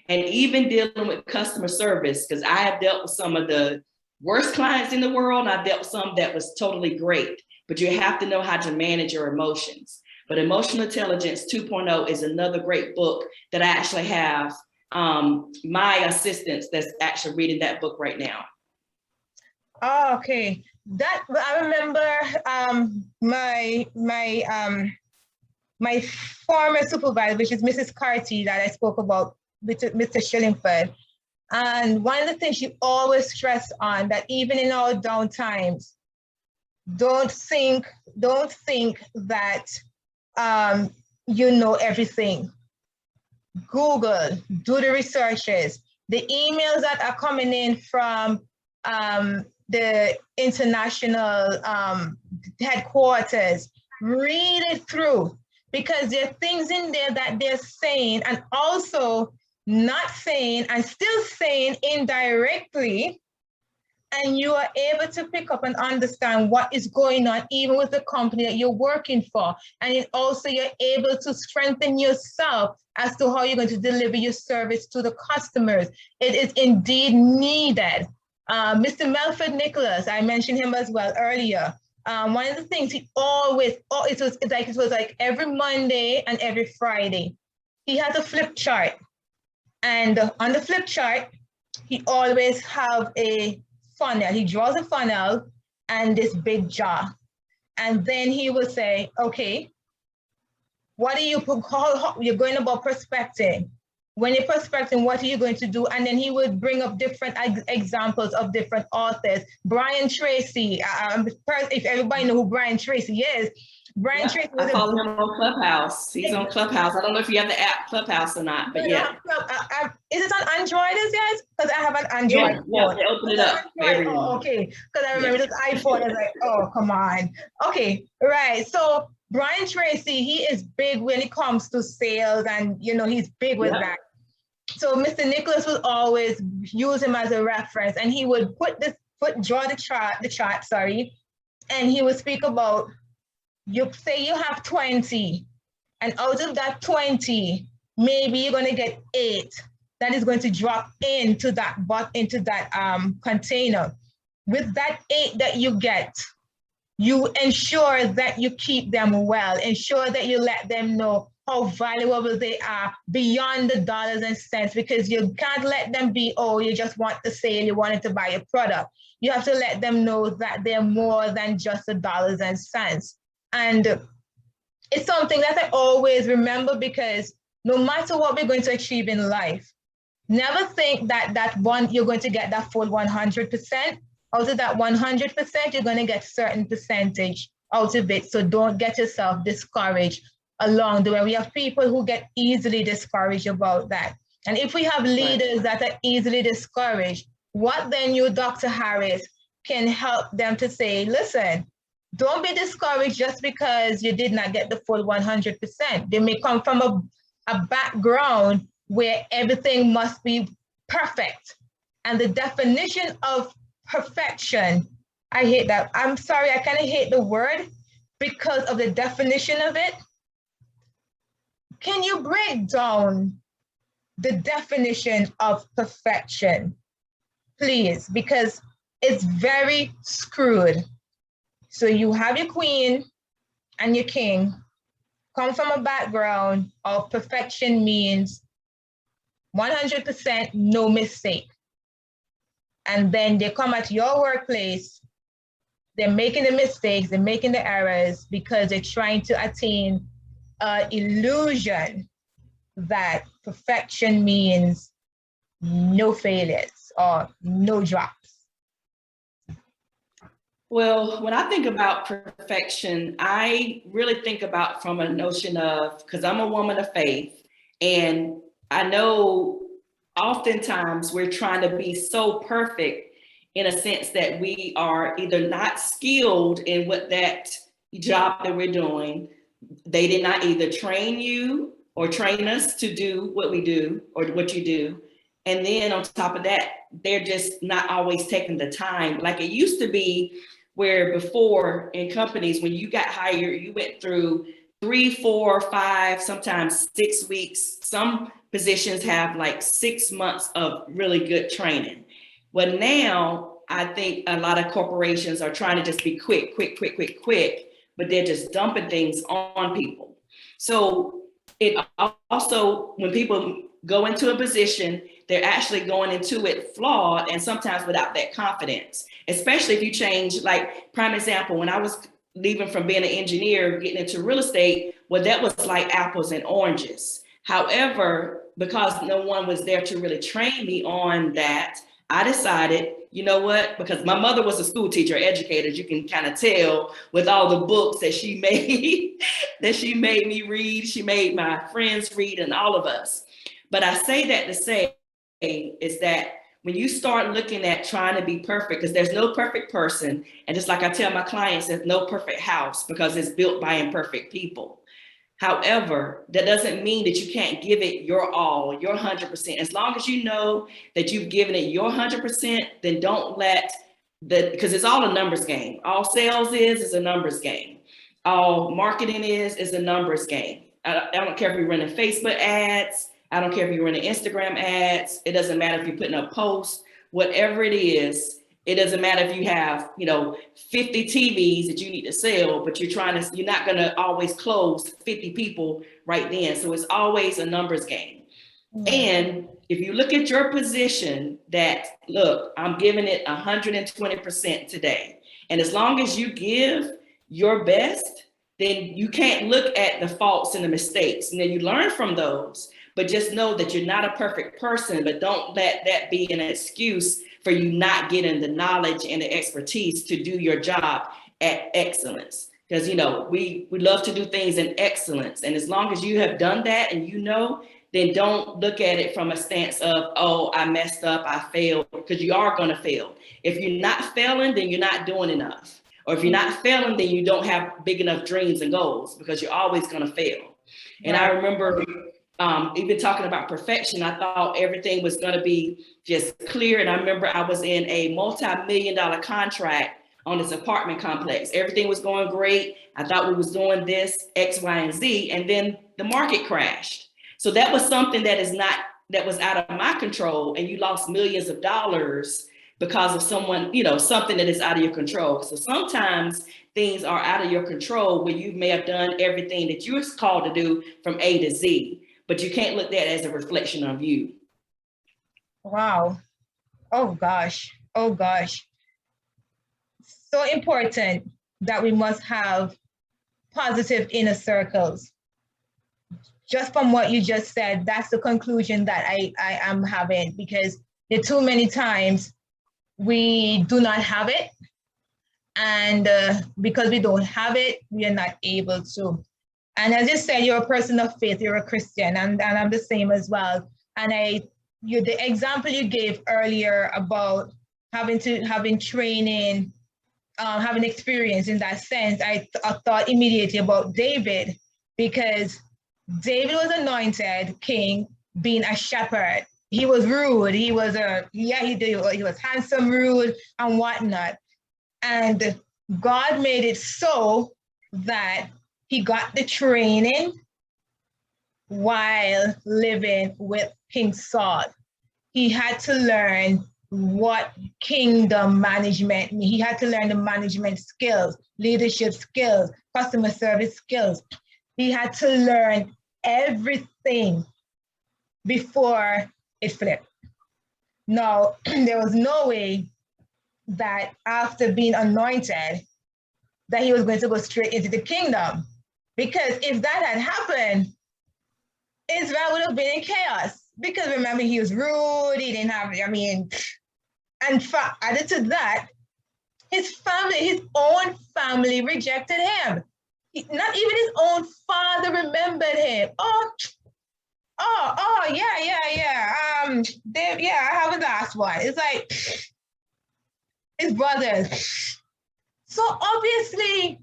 And even dealing with customer service, because I have dealt with some of the worst clients in the world, and I've dealt with some that was totally great, but you have to know how to manage your emotions. But Emotional Intelligence 2.0 is another great book that I actually have my assistants that's actually reading that book right now. Oh, okay. That I remember my former supervisor, which is Mrs. Carty, that I spoke about with Mr. Shillingford. And one of the things she always stressed on, that even in our down times, don't think that you know everything. Google, do the researches. The emails that are coming in from the international headquarters, read it through, because there are things in there that they're saying and also not saying and still saying indirectly, and you are able to pick up and understand what is going on even with the company that you're working for. And it also, you're able to strengthen yourself as to how you're going to deliver your service to the customers. It is indeed needed. Mr. Melford Nicholas, I mentioned him as well earlier. One of the things he always, it was like every Monday and every Friday, he has a flip chart. And on the flip chart, he always have a funnel. He draws a funnel and this big jar. And then he will say, okay, what are you, how you're going about prospecting? When you're prospecting, what are you going to do? And then he would bring up different examples of different authors. Brian Tracy, if everybody know who Brian Tracy is, Brian Tracy was I follow him on Clubhouse. He's on Clubhouse. I don't know if you have the app Clubhouse or not, but yeah. Is it on Android as yet? Because I have an Android phone. Yeah, they open it up for everyone. Oh, okay, because I remember this iPhone is like, oh, come on. Okay, right. So Brian Tracy, he is big when it comes to sales, and he's big with that. So Mr. Nicholas would always use him as a reference, and he would draw the chart, and he would speak about, you say you have 20, and out of that 20, maybe you're going to get 8 that is going to drop into that container. With that 8 that you get, you ensure that you keep them well, ensure that you let them know how valuable they are beyond the dollars and cents, because you can't let them be, oh, you just want the sale, you wanted to buy a product. You have to let them know that they're more than just the dollars and cents. And it's something that I always remember, because no matter what we're going to achieve in life, never think that you're going to get that full 100%. Out of that 100%, you're going to get a certain percentage out of it. So don't get yourself discouraged along the way. We have people who get easily discouraged about that. And if we have leaders that are easily discouraged, what then you, Dr. Harris, can help them to say, listen, don't be discouraged just because you did not get the full 100%. They may come from a background where everything must be perfect. And the definition of perfection, I hate that. I'm sorry, I kind of hate the word because of the definition of it. Can you break down the definition of perfection, please? Because it's very screwed. So you have your queen and your king come from a background of perfection means 100% no mistake. And then they come at your workplace they're making the mistakes, they're making the errors because they're trying to attain an illusion that perfection means no failures or no drops. Well, when I think about perfection, I really think about from a notion of, because I'm a woman of faith, and I know oftentimes we're trying to be so perfect in a sense that we are either not skilled in what that job that we're doing. They did not either train you or train us to do what we do or what you do. And then on top of that, they're just not always taking the time. Like it used to be where before in companies, when you got hired, you went through 3, 4, 5, sometimes 6 weeks. Some positions have like 6 months of really good training. Well, now I think a lot of corporations are trying to just be quick, but they're just dumping things on people. So it also, when people go into a position, they're actually going into it flawed and sometimes without that confidence, especially if you change, like prime example, when I was leaving from being an engineer, getting into real estate, well, that was like apples and oranges. However, because no one was there to really train me on that, I decided, you know what, because my mother was a school teacher, educator, you can kind of tell with all the books that she made, that she made me read, she made my friends read and all of us. But I say that to say is that when you start looking at trying to be perfect, because there's no perfect person, and just like I tell my clients, there's no perfect house because it's built by imperfect people. However, that doesn't mean that you can't give it your all, your 100%. As long as you know that you've given it your 100%, then don't let because it's all a numbers game. All sales is a numbers game. All marketing is a numbers game. I don't care if you're running Facebook ads. I don't care if you're running Instagram ads. It doesn't matter if you're putting up posts, whatever it is. It doesn't matter if you have, 50 TVs that you need to sell, but you're not going to always close 50 people right then. So it's always a numbers game. And if you look at your position that, look, I'm giving it 120% today. And as long as you give your best, then you can't look at the faults and the mistakes. And then you learn from those, but just know that you're not a perfect person, but don't let that be an excuse for you not getting the knowledge and the expertise to do your job at excellence. Because, we love to do things in excellence. And as long as you have done that and then don't look at it from a stance of, oh, I messed up, I failed, because you are going to fail. If you're not failing, then you're not doing enough. Or if you're not failing, then you don't have big enough dreams and goals because you're always going to fail. And I remember even talking about perfection, I thought everything was going to be just clear. And I remember I was in a multi-million-dollar contract on this apartment complex. Everything was going great. I thought we was doing this, X, Y, and Z. And then the market crashed. So that was something that was out of my control. And you lost millions of dollars because of someone, something that is out of your control. So sometimes things are out of your control where you may have done everything that you were called to do from A to Z, but you can't look at that as a reflection of you. Wow. Oh gosh. So important that we must have positive inner circles. Just from what you just said, that's the conclusion that I am having, because there are too many times we do not have it. And because we don't have it, we are not able to. And as you said, you're a person of faith, you're a Christian, and I'm the same as well. And the example you gave earlier about having training, having experience in that sense, I thought immediately about David, because David was anointed king, being a shepherd. He was rude. He was he was handsome, rude, and whatnot. And God made it so that he got the training while living with King Saul. He had to learn what kingdom management means. He had to learn the management skills, leadership skills, customer service skills. He had to learn everything before it flipped. Now, there was no way that after being anointed, that he was going to go straight into the kingdom. Because if that had happened, Israel would have been in chaos. Because remember, he was rude, he didn't have, and added to that, his family, his own family rejected him. Not even his own father remembered him. Yeah. Dave, yeah, I have a last one. It's like his brothers. So obviously,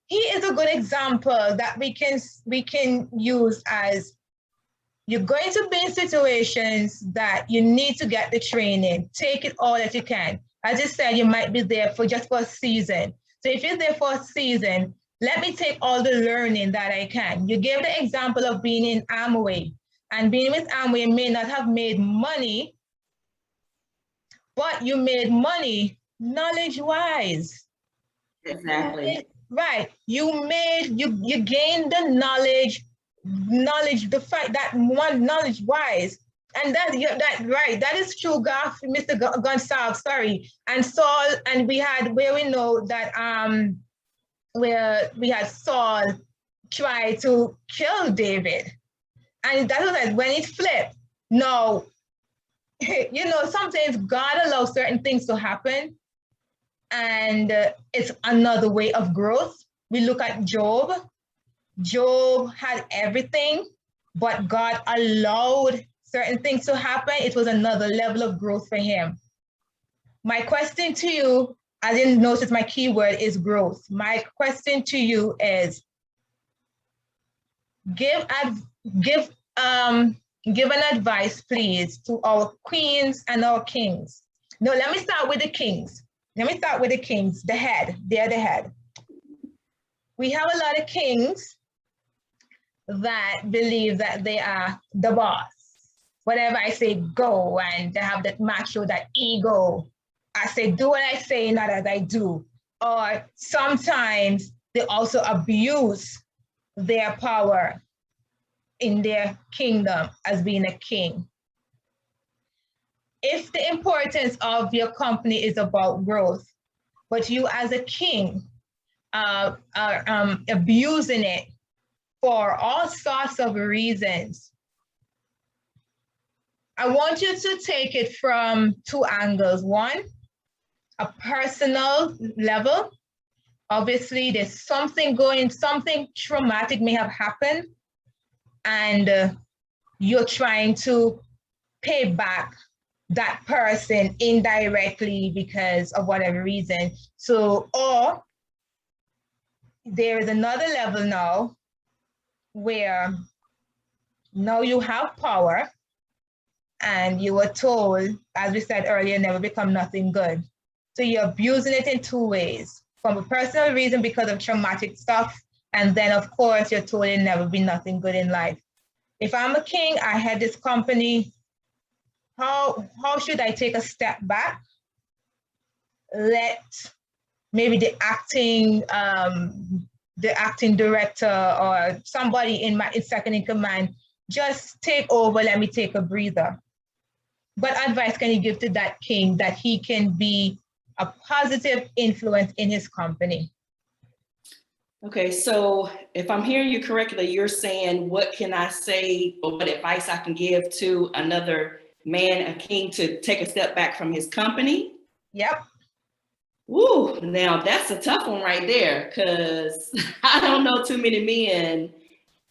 he is a good example that we can use as you're going to be in situations that you need to get the training. Take it all that you can. As you said, you might be there for a season. So if you're there for a season, let me take all the learning that I can. You gave the example of being in Amway, and being with Amway may not have made money, but you made money knowledge-wise. Exactly. Right. You gained the knowledge, the fact that one knowledge-wise. And that right, that is true, Mr. Gonsalves, sorry. And Saul, and we had where we know that where we had Saul try to kill David. And that was like when it flipped. No, sometimes God allows certain things to happen, and it's another way of growth. We look at Job. Job had everything, but God allowed certain things to happen. It was another level of growth for him. My question to you, I didn't notice my keyword is growth. My question to you is, give an advice, please, to our queens and our kings. No, let me start with the kings. The head. They're the head. We have a lot of kings that believe that they are the boss. Whatever I say, go, and they have that macho, that ego. I say, do what I say, not as I do. Or sometimes they also abuse their power in their kingdom as being a king. If the importance of your company is about growth, but you as a king are abusing it for all sorts of reasons, I want you to take it from two angles. One, a personal level. Obviously, there's something traumatic may have happened, and you're trying to pay back that person indirectly because of whatever reason. So, or there is another level now where now you have power and you were told, as we said earlier, never become nothing good. So you're abusing it in two ways. From a personal reason because of traumatic stuff, and then of course you're told it'll never be nothing good in life. If I'm a king, I had this company, how should I take a step back? Let maybe the acting director or somebody in second in command just take over, let me take a breather. What advice can you give to that king that he can be a positive influence in his company? Okay, so if I'm hearing you correctly, you're saying, what can I say or what advice I can give to another man, a king, to take a step back from his company? Yep. Woo, now that's a tough one right there, because I don't know too many men,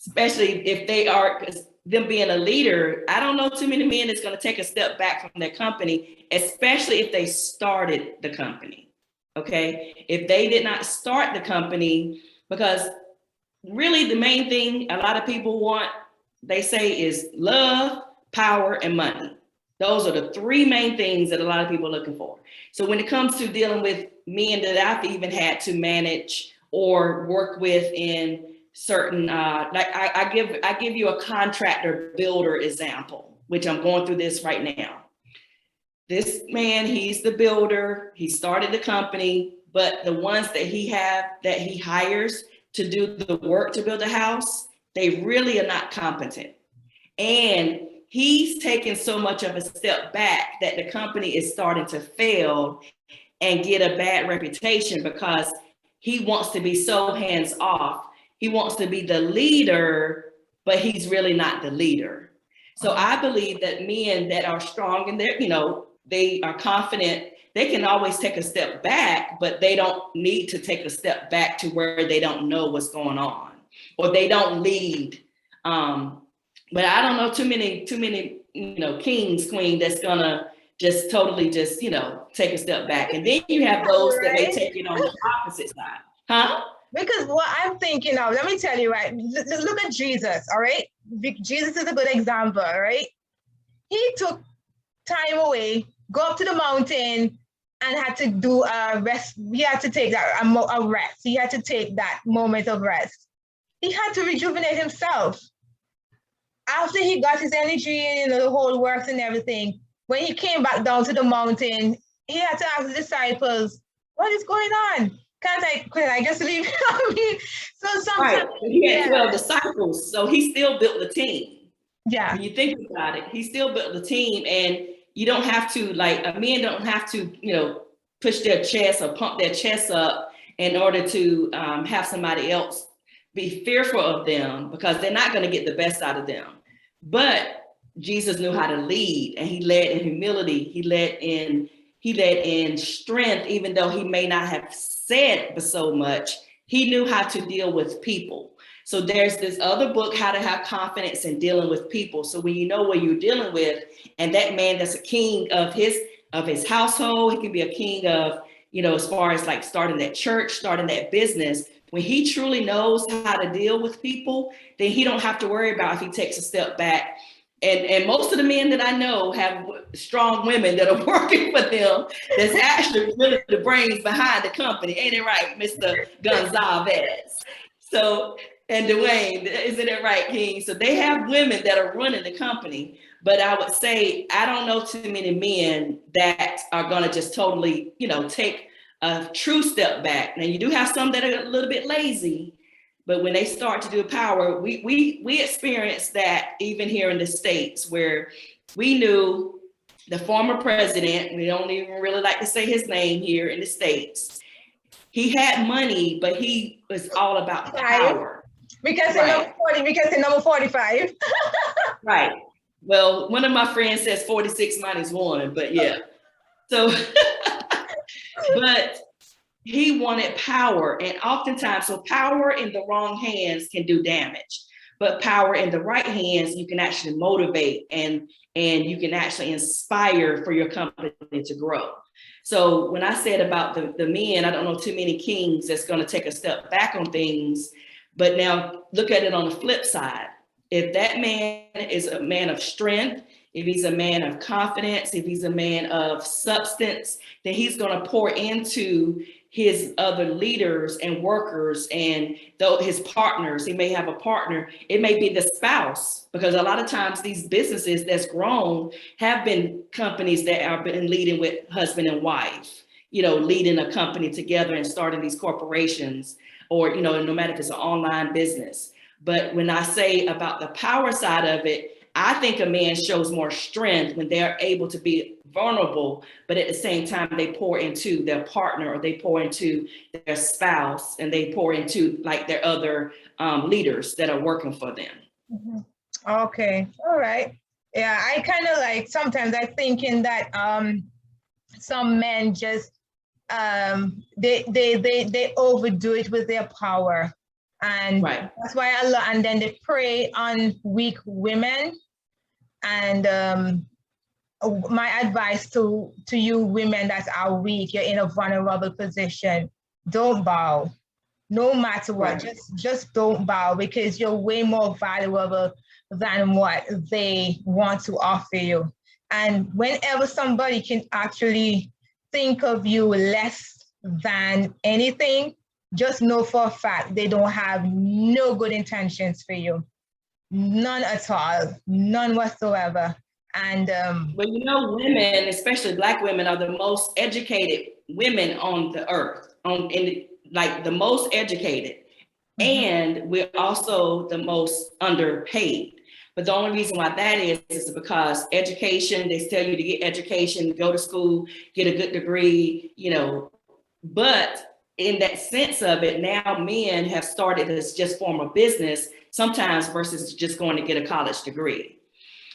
especially if they are, because them being a leader, I don't know too many men that's going to take a step back from their company, especially if they started the company. Okay, if they did not start the company, because really the main thing a lot of people want, they say, is love, power, and money. Those are the three main things that a lot of people are looking for. So when it comes to dealing with men that I've even had to manage or work with in certain, like I give you a contractor builder example, which I'm going through this right now. This man, he's the builder, he started the company, but the ones that he hires to do the work to build a house, they really are not competent. And he's taken so much of a step back that the company is starting to fail. and get a bad reputation because he wants to be so hands off. He wants to be the leader, but he's really not the leader. So I believe that men that are strong and they're, they are confident, they can always take a step back, but they don't need to take a step back to where they don't know what's going on or they don't lead. But I don't know too many, kings, queen that's gonna just totally just, take a step back. And then you have those that may take it on the opposite side. Huh? Because what I'm thinking of, let me tell you, right? Look at Jesus, all right? Jesus is a good example, right? He took time away, go up to the mountain, and had to do a rest. He had to take that a rest. He had to take that moment of rest. He had to rejuvenate himself. After he got his energy, the whole works and everything, when he came back down to the mountain, he had to ask the disciples, what is going on? Could I just leave? So sometimes he had 12 disciples, so he still built the team. Yeah. When you think about it, he still built the team, and you don't have to men don't have to, push their chest or pump their chest up in order to have somebody else be fearful of them, because they're not going to get the best out of them. But Jesus knew how to lead, and he led in humility. He led in strength, even though he may not have said so much. He knew how to deal with people. So there's this other book, How to Have Confidence in Dealing with People. So when you know what you're dealing with, and that man that's a king of his household, he can be a king of, as far as like starting that church, starting that business. When he truly knows how to deal with people, then he don't have to worry about if he takes a step back. And most of the men that I know have strong women that are working for them that's actually really the brains behind the company. Ain't it right, Mr. Gonzalez? So, and Dwayne, isn't it right, King? So they have women that are running the company. But I would say, I don't know too many men that are going to just totally, take a true step back. Now, you do have some that are a little bit lazy. But when they start to do power, we experienced that even here in the States, where we knew the former president, we don't even really like to say his name here in the States. He had money, but he was all about power. Because in number 45. Right. Well, one of my friends says 46 minus 1, but yeah. So, but he wanted power, and oftentimes, so power in the wrong hands can do damage, but power in the right hands, you can actually motivate and you can actually inspire for your company to grow. So when I said about the men, I don't know too many kings that's going to take a step back on things, but now look at it on the flip side. If that man is a man of strength, if he's a man of confidence, if he's a man of substance, then he's going to pour into his other leaders and workers and his partners. He may have a partner. It may be the spouse, because a lot of times these businesses that's grown have been companies that have been leading with husband and wife, leading a company together and starting these corporations, or, no matter if it's an online business. But when I say about the power side of it, I think a man shows more strength when they're able to be vulnerable, but at the same time, they pour into their partner, or they pour into their spouse, and they pour into like their other leaders that are working for them. Mm-hmm. Okay. All right. Yeah. I kind of sometimes I think in that some men just, they overdo it with their power. And right. That's why and then they prey on weak women. And my advice to you women that are weak, you're in a vulnerable position, don't bow, no matter what. Right. Just don't bow, because you're way more valuable than what they want to offer you. And whenever somebody can actually think of you less than anything, just know for a fact they don't have no good intentions for you. None at all, none whatsoever. And well, women, especially Black women, are the most educated women on the earth, the most educated. Mm-hmm. And we're also the most underpaid. But the only reason why that is because education, they tell you to get education, go to school, get a good degree, you know, but in that sense of it, now men have started as just form a business sometimes versus just going to get a college degree.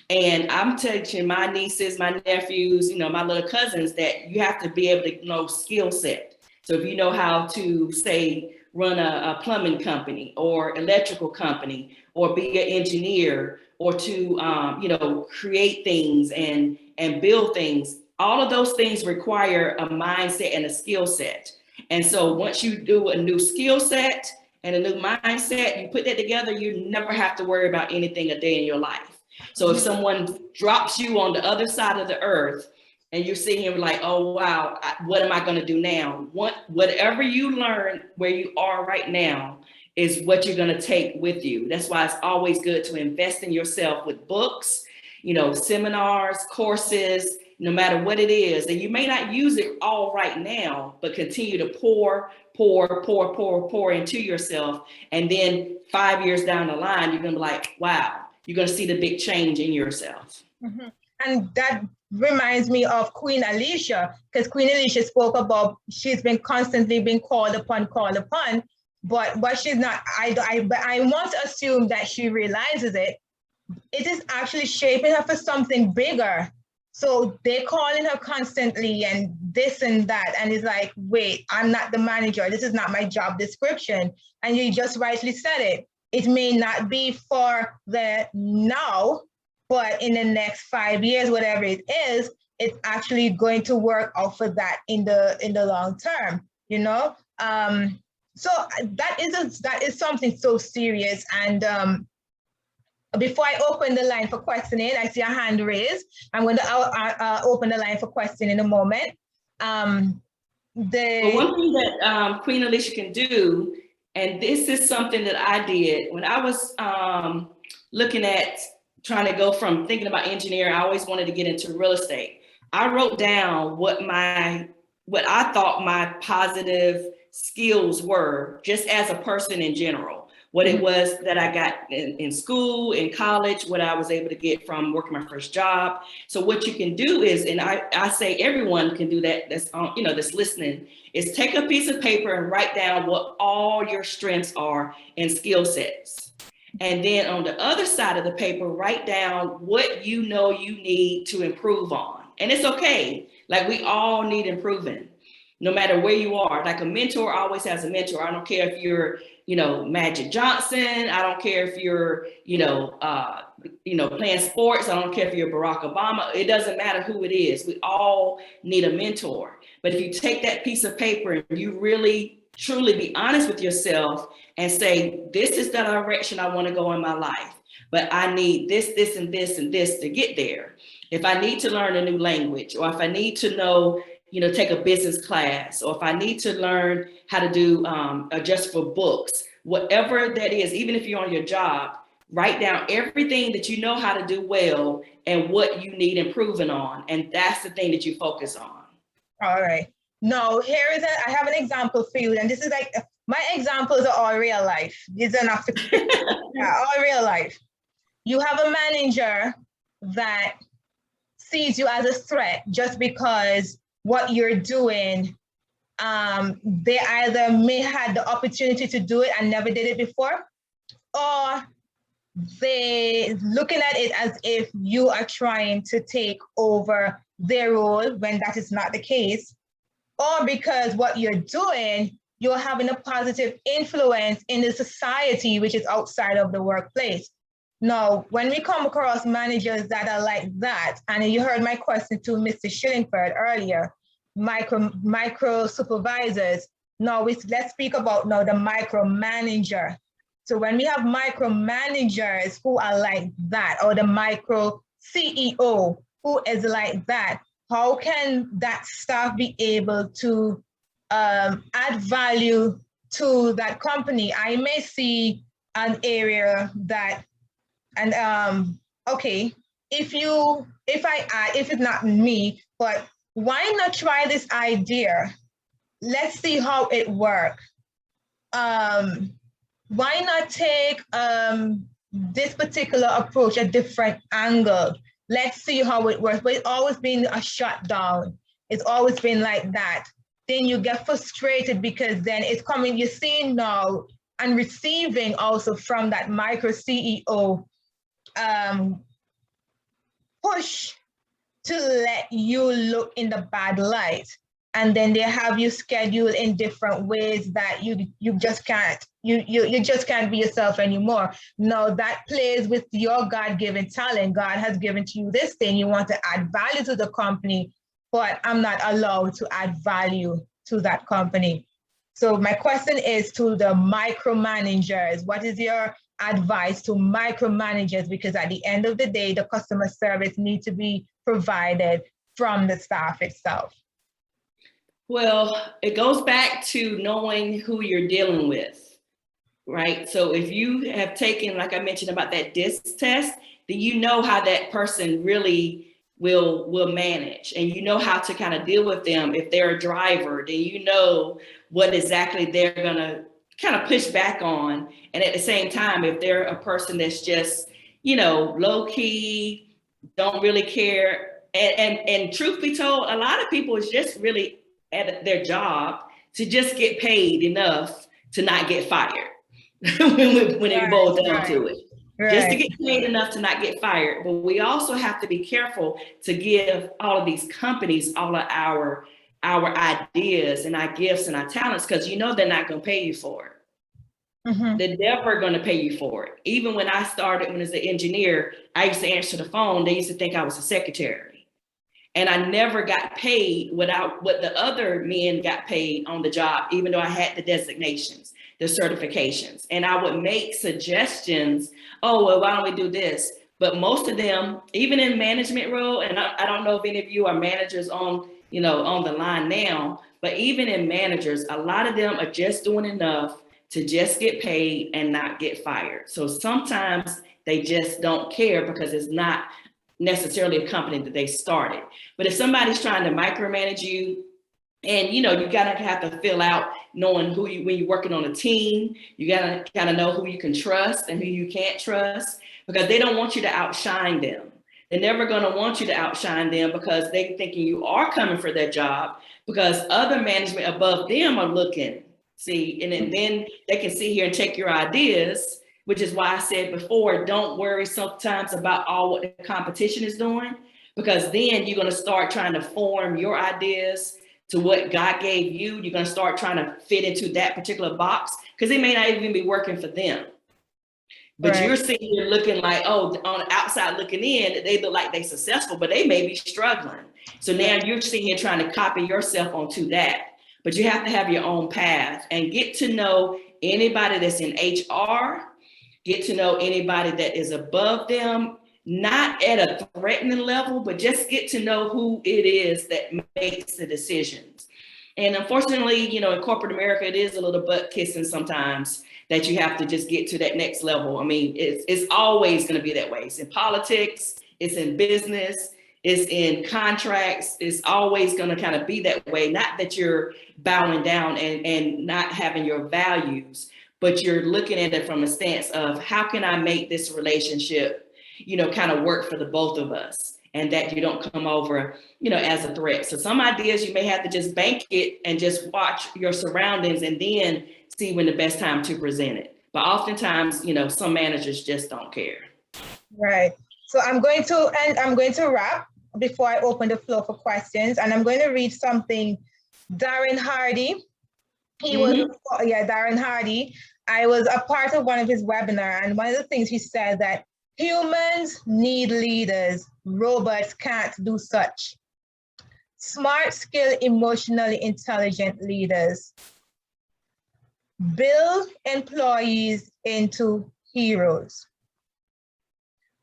And I'm teaching my nieces, my nephews, you know, my little cousins that you have to be able to know skill set. So if you know how to, say, run a plumbing company or electrical company, or be an engineer, or to, you know, create things and build things, all of those things require a mindset and a skill set. And so once you do a new skill set and a new mindset, you put that together, you never have to worry about anything a day in your life. So if someone drops you on the other side of the earth and you're sitting here like, oh, wow, what am I going to do now? Whatever you learn where you are right now is what you're going to take with you. That's why it's always good to invest in yourself with books, you know, seminars, courses, no matter what it is. And you may not use it all right now, but continue to pour into yourself. And then 5 years down the line, you're going to be like, wow. You're going to see the big change in yourself. Mm-hmm. And that reminds me of Queen Alicia, because Queen Alicia spoke about she's been constantly being called upon, but what she's not, I want to assume that she realizes it. It is actually shaping her for something bigger. So they're calling her constantly and this and that. And it's like, wait, I'm not the manager. This is not my job description. And you just rightly said it. It may not be for the now, but in the next 5 years, whatever it is, it's actually going to work out for that in the long term, you know? So that is something so serious. And before I open the line for questioning, I see a hand raised. I'm going to open the line for questioning in a moment. Well, one thing that Queen Alicia can do, and this is something that I did when I was looking at trying to go from thinking about engineering, I always wanted to get into real estate. I wrote down what I thought my positive skills were just as a person in general, what it was that I got in school, in college, what I was able to get from working my first job. So what you can do is, and I say everyone can do that, that's you know, that's listening, is take a piece of paper and write down what all your strengths are and skill sets. And then on the other side of the paper, write down what you know you need to improve on. And it's okay. Like, we all need improving, no matter where you are. Like, a mentor always has a mentor. I don't care if you're, you know, Magic Johnson. I don't care if you're, playing sports. I don't care if you're Barack Obama. It doesn't matter who it is. We all need a mentor. But if you take that piece of paper and you really truly be honest with yourself and say, this is the direction I want to go in my life, but I need this, this, and this, and this to get there. If I need to learn a new language, or if I need to know, take a business class, or if I need to learn how to do just for books, whatever that is, even if you're on your job, write down everything that you know how to do well and what you need improving on. And that's the thing that you focus on. All right. No, I have an example for you. And this is like, my examples are all real life. These are not fiction. All real life. You have a manager that sees you as a threat just because what you're doing, they either may had the opportunity to do it and never did it before, or they looking at it as if you are trying to take over their role when that is not the case, or because what you're doing, you're having a positive influence in the society, which is outside of the workplace. Now, when we come across managers that are like that, and you heard my question to Mr. Shillingford earlier, micro supervisors. Now, let's speak about now the micromanager. So when we have micromanagers who are like that, or the micro CEO who is like that, how can that staff be able to add value to that company? I may see an area that, and okay, if it's not me, but why not try this idea? Let's see how it works. Why not take this particular approach a different angle. Let's see how it works. But it's always been a shutdown. It's always been like that. Then you get frustrated because then it's coming, you're seeing now and receiving also from that micro CEO push to let you look in the bad light. And then they have you scheduled in different ways that you just can't, you just can't be yourself anymore. No, that plays with your God-given talent. God has given to you this thing. You want to add value to the company, but I'm not allowed to add value to that company. So my question is to the micromanagers. What is your advice to micromanagers? Because at the end of the day, the customer service needs to be provided from the staff itself. Well, it goes back to knowing who you're dealing with, right? So if you have taken, like I mentioned about that DISC test, then you know how that person really will manage, and you know how to kind of deal with them. If they're a driver, then you know what exactly they're gonna kind of push back on. And at the same time, if they're a person that's just, low key, don't really care, and truth be told, a lot of people is just really at their job to just get paid enough to not get fired when it boils down to it. Just to get paid enough to not get fired. But we also have to be careful to give all of these companies all of our ideas and our gifts and our talents, because they're not going to pay you for it. Mm-hmm. They're never going to pay you for it. Even when I started, when as an engineer, I used to answer the phone. They used to think I was a secretary. And I never got paid what the other men got paid on the job, even though I had the designations, the certifications. And I would make suggestions, oh, well, why don't we do this? But most of them, even in management role, and I don't know if any of you are managers on the line now, but even in managers, a lot of them are just doing enough to just get paid and not get fired. So sometimes they just don't care because it's not necessarily a company that they started. But if somebody's trying to micromanage you, and you gotta have to fill out knowing who you, when you're working on a team, you gotta kind of know who you can trust and who you can't trust, because they don't want you to outshine them. They're never gonna want you to outshine them because they're thinking you are coming for their job, because other management above them are looking, see, and then they can sit here and take your ideas, which is why I said before, don't worry sometimes about all what the competition is doing, because then you're going to start trying to form your ideas to what God gave you. You're going to start trying to fit into that particular box, because it may not even be working for them. But you're sitting here looking like, oh, on the outside looking in, they look like they're successful, but they may be struggling. So now you're sitting here trying to copy yourself onto that. But you have to have your own path and get to know anybody that's in HR. Get to know anybody that is above them, not at a threatening level, but just get to know who it is that makes the decisions. And unfortunately, in corporate America, it is a little butt kissing sometimes that you have to just get to that next level. I mean, it's always going to be that way. It's in politics, it's in business, it's in contracts. It's always going to kind of be that way. Not that you're bowing down and not having your values, but you're looking at it from a stance of how can I make this relationship, kind of work for the both of us, and that you don't come over, as a threat. So some ideas you may have to just bank it and just watch your surroundings and then see when the best time to present it. But oftentimes, some managers just don't care. Right. So I'm going to wrap before I open the floor for questions, and I'm going to read something Darren Hardy. Darren Hardy. I was a part of one of his webinars, and one of the things he said that humans need leaders. Robots can't do such. Smart, skilled, emotionally intelligent leaders build employees into heroes.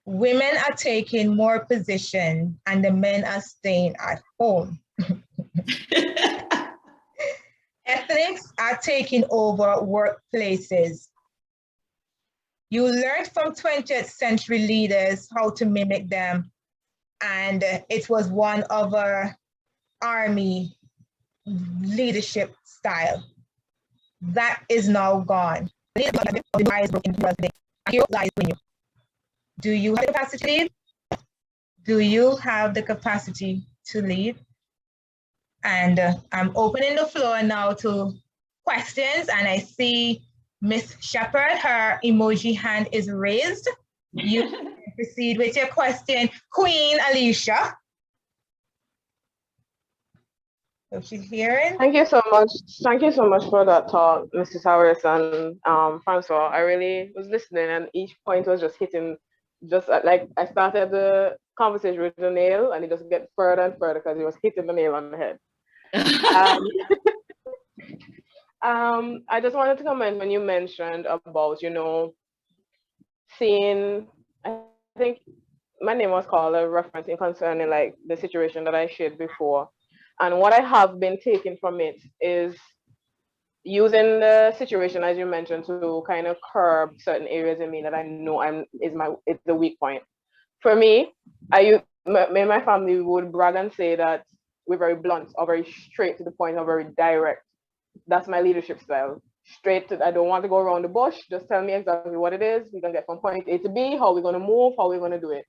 Women are taking more position and the men are staying at home. Ethnics are taking over workplaces. You learned from 20th century leaders how to mimic them, and it was one of our army leadership style. That is now gone. Do you have the capacity to lead? Do you have the capacity to lead? And I'm opening the floor now to questions, and I see Miss Shepherd, her emoji hand is raised. You can proceed with your question, Queen Alicia. So she's hearing. Thank you so much. Thank you so much for that talk, Mrs. Harris and Francois. I really was listening, and each point was just hitting, just like I started the conversation with the nail, and it just get further and further because it was hitting the nail on the head. I just wanted to comment when you mentioned about, you know, seeing, I think my name was called a reference in concerning like the situation that I shared before. And what I have been taking from it is using the situation, as you mentioned, to kind of curb certain areas in me that I know it's the weak point. For me, my family would brag and say that we're very blunt or very straight to the point or very direct. That's my leadership style. Straight to, I don't want to go around the bush. Just tell me exactly what it is. We're gonna get from point A to B, how we're gonna move, how we're gonna do it.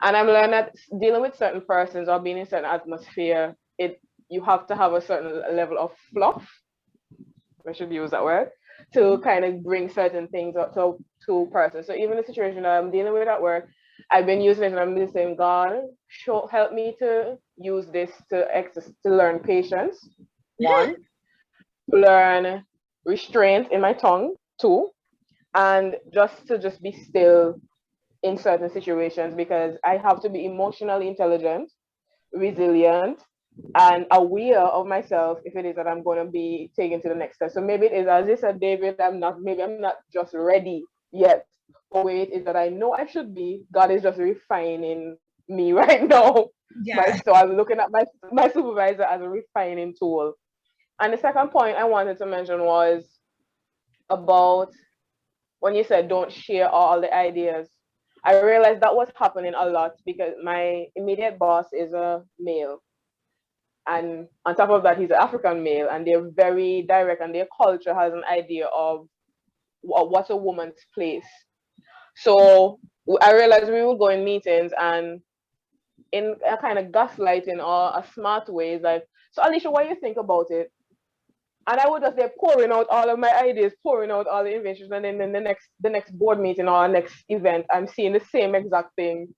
And I'm learning that dealing with certain persons or being in certain atmosphere, you have to have a certain level of fluff, I should use that word, to kind of bring certain things up to persons. So even the situation that I'm dealing with at work, I've been using it and I'm just saying, God, help me to use this to learn patience, one, to learn restraint in my tongue, two, and just be still in certain situations, because I have to be emotionally intelligent, resilient, and aware of myself if it is that I'm going to be taken to the next step. So maybe it is, as you said, David, I'm not just ready yet. Or wait, it is that I know I should be. God is just refining me right now. Yeah. So I'm looking at my supervisor as a refining tool. And the second point I wanted to mention was about when you said don't share all the ideas. I realized that was happening a lot because my immediate boss is a male. And on top of that, he's an African male, and they're very direct, and their culture has an idea of what's a woman's place. So I realized we would go in meetings, and in a kind of gaslighting or a smart way, it's like, so Alicia, what do you think about it? And I would just be pouring out all of my ideas, pouring out all the inventions, and then the next board meeting or next event, I'm seeing the same exact thing,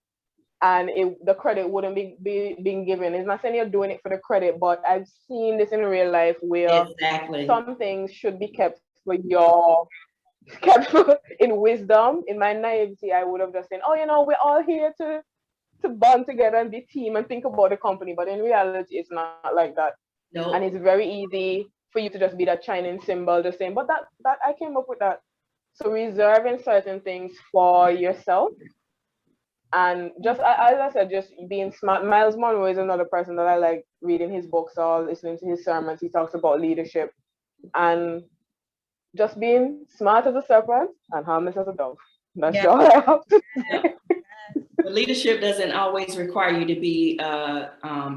and the credit wouldn't be being given. It's not saying you're doing it for the credit, but I've seen this in real life where some things should be kept in wisdom. In my naivety, I would have just said, oh, you know, we're all here to bond together and be team and think about the company. But in reality, it's not like that. No. And it's very easy for you to just be that shining symbol, just saying, but that I came up with that. So reserving certain things for yourself. And just, as I said, just being smart. Miles Monroe is another person that I like reading his books or listening to his sermons. He talks about leadership and just being smart as a serpent and harmless as a dove. That's all I have to say. But leadership doesn't always require you to be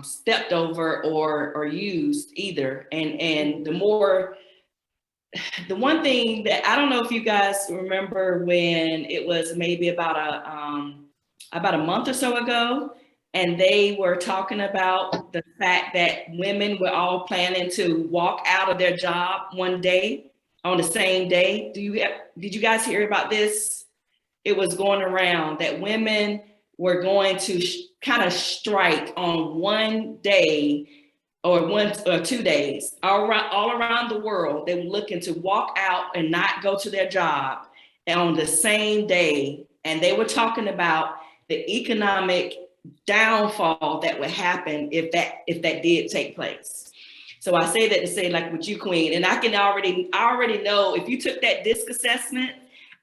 stepped over or used either. And the one thing that I don't know if you guys remember when it was maybe about a month or so ago, and they were talking about the fact that women were all planning to walk out of their job one day on the same day. Did you guys hear about this? It was going around that women were going to kind of strike on one day or 1 or 2 days all around the world. They were looking to walk out and not go to their job on the same day. And they were talking about the economic downfall that would happen if that did take place. So I say that to say, like with you, Queen, and I already know if you took that DISC assessment,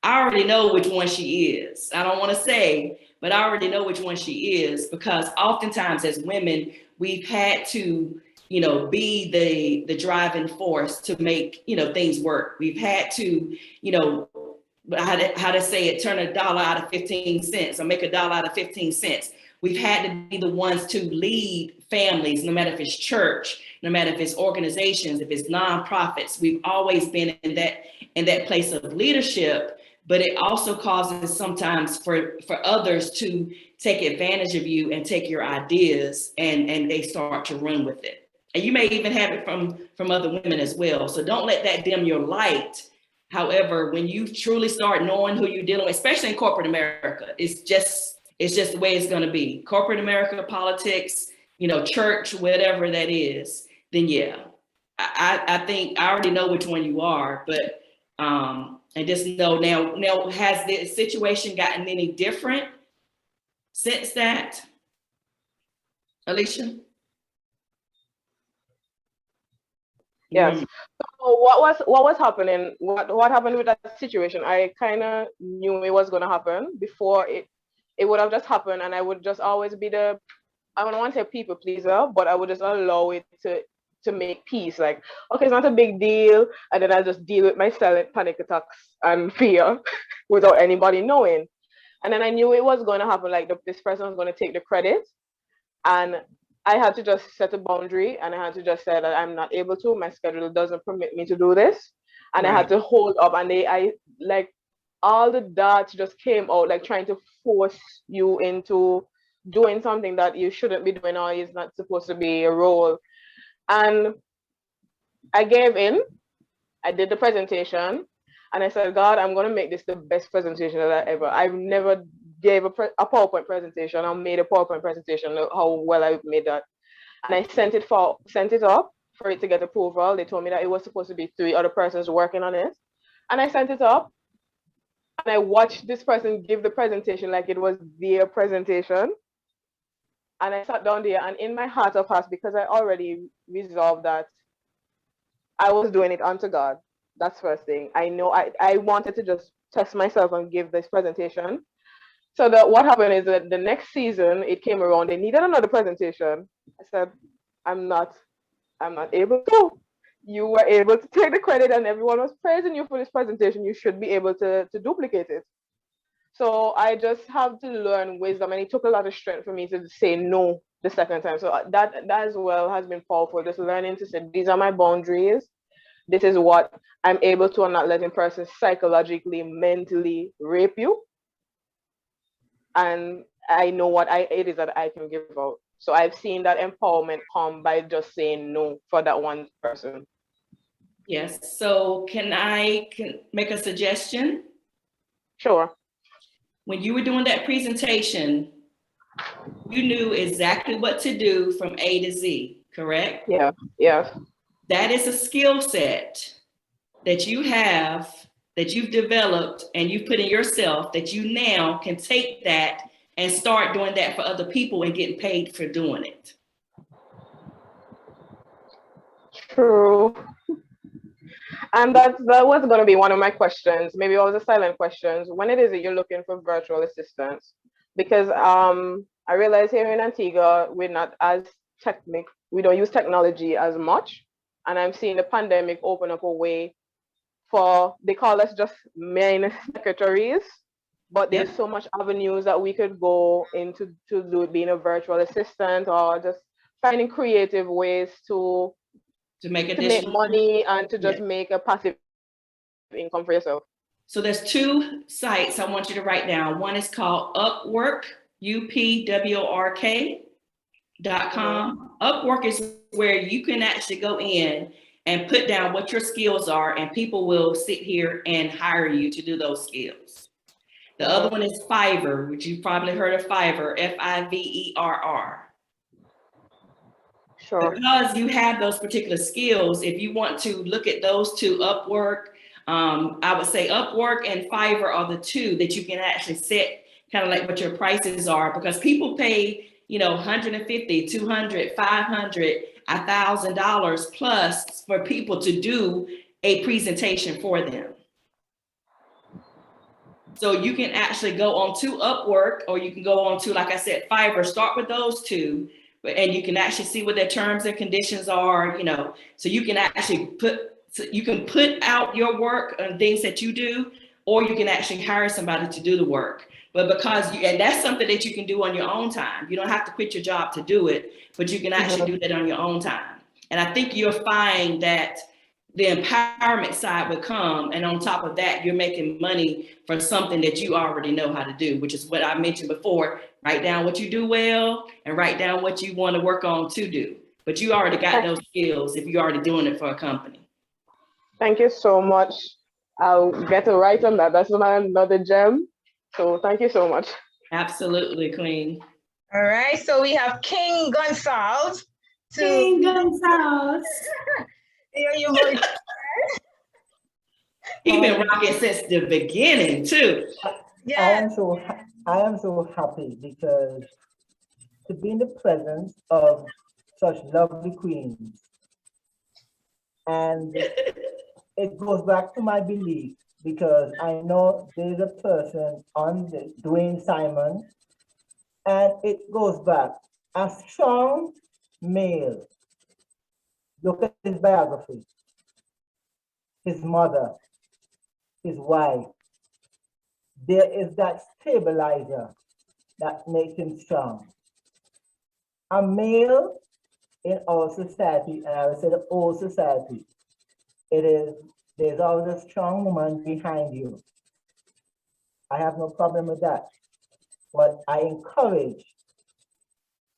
I already know which one she is. I don't want to say, but I already know which one she is, because oftentimes as women, we've had to, be the driving force to make, things work. We've had to, how to say it, turn $1 out of 15 cents or make $1 out of 15 cents. We've had to be the ones to lead families, no matter if it's church, no matter if it's organizations, if it's nonprofits. We've always been in that place of leadership. but it also causes sometimes for others to take advantage of you and take your ideas and they start to run with it. And you may even have it from other women as well. So don't let that dim your light. However, when you truly start knowing who you're dealing with, especially in corporate America, it's just the way it's going to be. Corporate America, politics, you know, church, whatever that is, then yeah, I think I already know which one you are, but and just know now has the situation gotten any different since that, Alicia? Yes. So what was happening? What happened with that situation? I kind of knew it was going to happen before it would have just happened, and I would just always be I don't want to say people pleaser, but I would just allow it to make peace. Like, okay, it's not a big deal, and then I'll just deal with my silent panic attacks and fear without anybody knowing. And then I knew it was going to happen. Like this person was going to take the credit, and I had to just set a boundary, and I had to just say that I'm not able to. My schedule doesn't permit me to do this, and I had to hold up. And I like all the dots just came out, like trying to force you into doing something that you shouldn't be doing or is not supposed to be a role. And I gave in. I did the presentation, and I said, God, I'm going to make this the best presentation that I've never gave a PowerPoint presentation. I made a PowerPoint presentation, how well I made that. And I sent it up for it to get approval. They told me that it was supposed to be 3 other persons working on it. And I sent it up, and I watched this person give the presentation like it was their presentation. And I sat down there, and in my heart of hearts, because I already resolved that I was doing it unto God. That's first thing. I know I wanted to just test myself and give this presentation. So what happened is that the next season it came around, they needed another presentation. I said, I'm not able to. You were able to take the credit, and everyone was praising you for this presentation. You should be able to duplicate it. So I just have to learn wisdom, and it took a lot of strength for me to say no the second time. So that as well has been powerful, just learning to say, these are my boundaries. This is what I'm able to. I'm not letting persons psychologically, mentally rape you. And I know what it is that I can give out. So I've seen that empowerment come by just saying no for that one person. Yes. So can I make a suggestion? Sure. When you were doing that presentation, you knew exactly what to do from A to Z, correct? Yeah. Yes. That is a skill set that you have, that you've developed and you've put in yourself, that you now can take that and start doing that for other people and getting paid for doing it. True. And that was going to be one of my questions. Maybe all the silent questions. When it is that you're looking for virtual assistants? Because I realize here in Antigua, we're not as we don't use technology as much. And I'm seeing the pandemic open up a way for, they call us just main secretaries, but there's so much avenues that we could go into to do being a virtual assistant, or just finding creative ways to make money and to just make a passive income for yourself. So there's 2 sites I want you to write down. One is called Upwork, upwork.com. Upwork is where you can actually go in and put down what your skills are, and people will sit here and hire you to do those skills. The other one is Fiverr, which you've probably heard of Fiverr, Fiverr. Sure. Because you have those particular skills, if you want to look at those 2, Upwork, I would say Upwork and Fiverr are the 2 that you can actually set kind of like what your prices are, because people pay, you know, $150, $200, $500, $1,000 plus for people to do a presentation for them. So you can actually go on to Upwork, or you can go on to, like I said, Fiverr. Start with those 2, and you can actually see what their terms and conditions are, you know, so you can actually put out your work and things that you do, or you can actually hire somebody to do the work. But and that's something that you can do on your own time. You don't have to quit your job to do it, but you can actually do that on your own time. And I think you'll find that the empowerment side would come. And on top of that, you're making money for something that you already know how to do, which is what I mentioned before. Write down what you do well and write down what you want to work on to do. But you already got those skills if you're already doing it for a company. Thank you so much. I'll get to write on that. That's another gem. So thank you so much. Absolutely, Queen. All right, so we have King Gonsalves. King Gonsalves. He's been rocking since the beginning too. Yeah. I am so happy because to be in the presence of such lovely queens. And it goes back to my belief because I know there's a person on the Dwayne Simon, and it goes back. A strong male. Look at his biography. His mother, his wife. There is that stabilizer that makes him strong. A male in our society, and I would say the old society, there's always a strong woman behind you. I have no problem with that. But I encourage,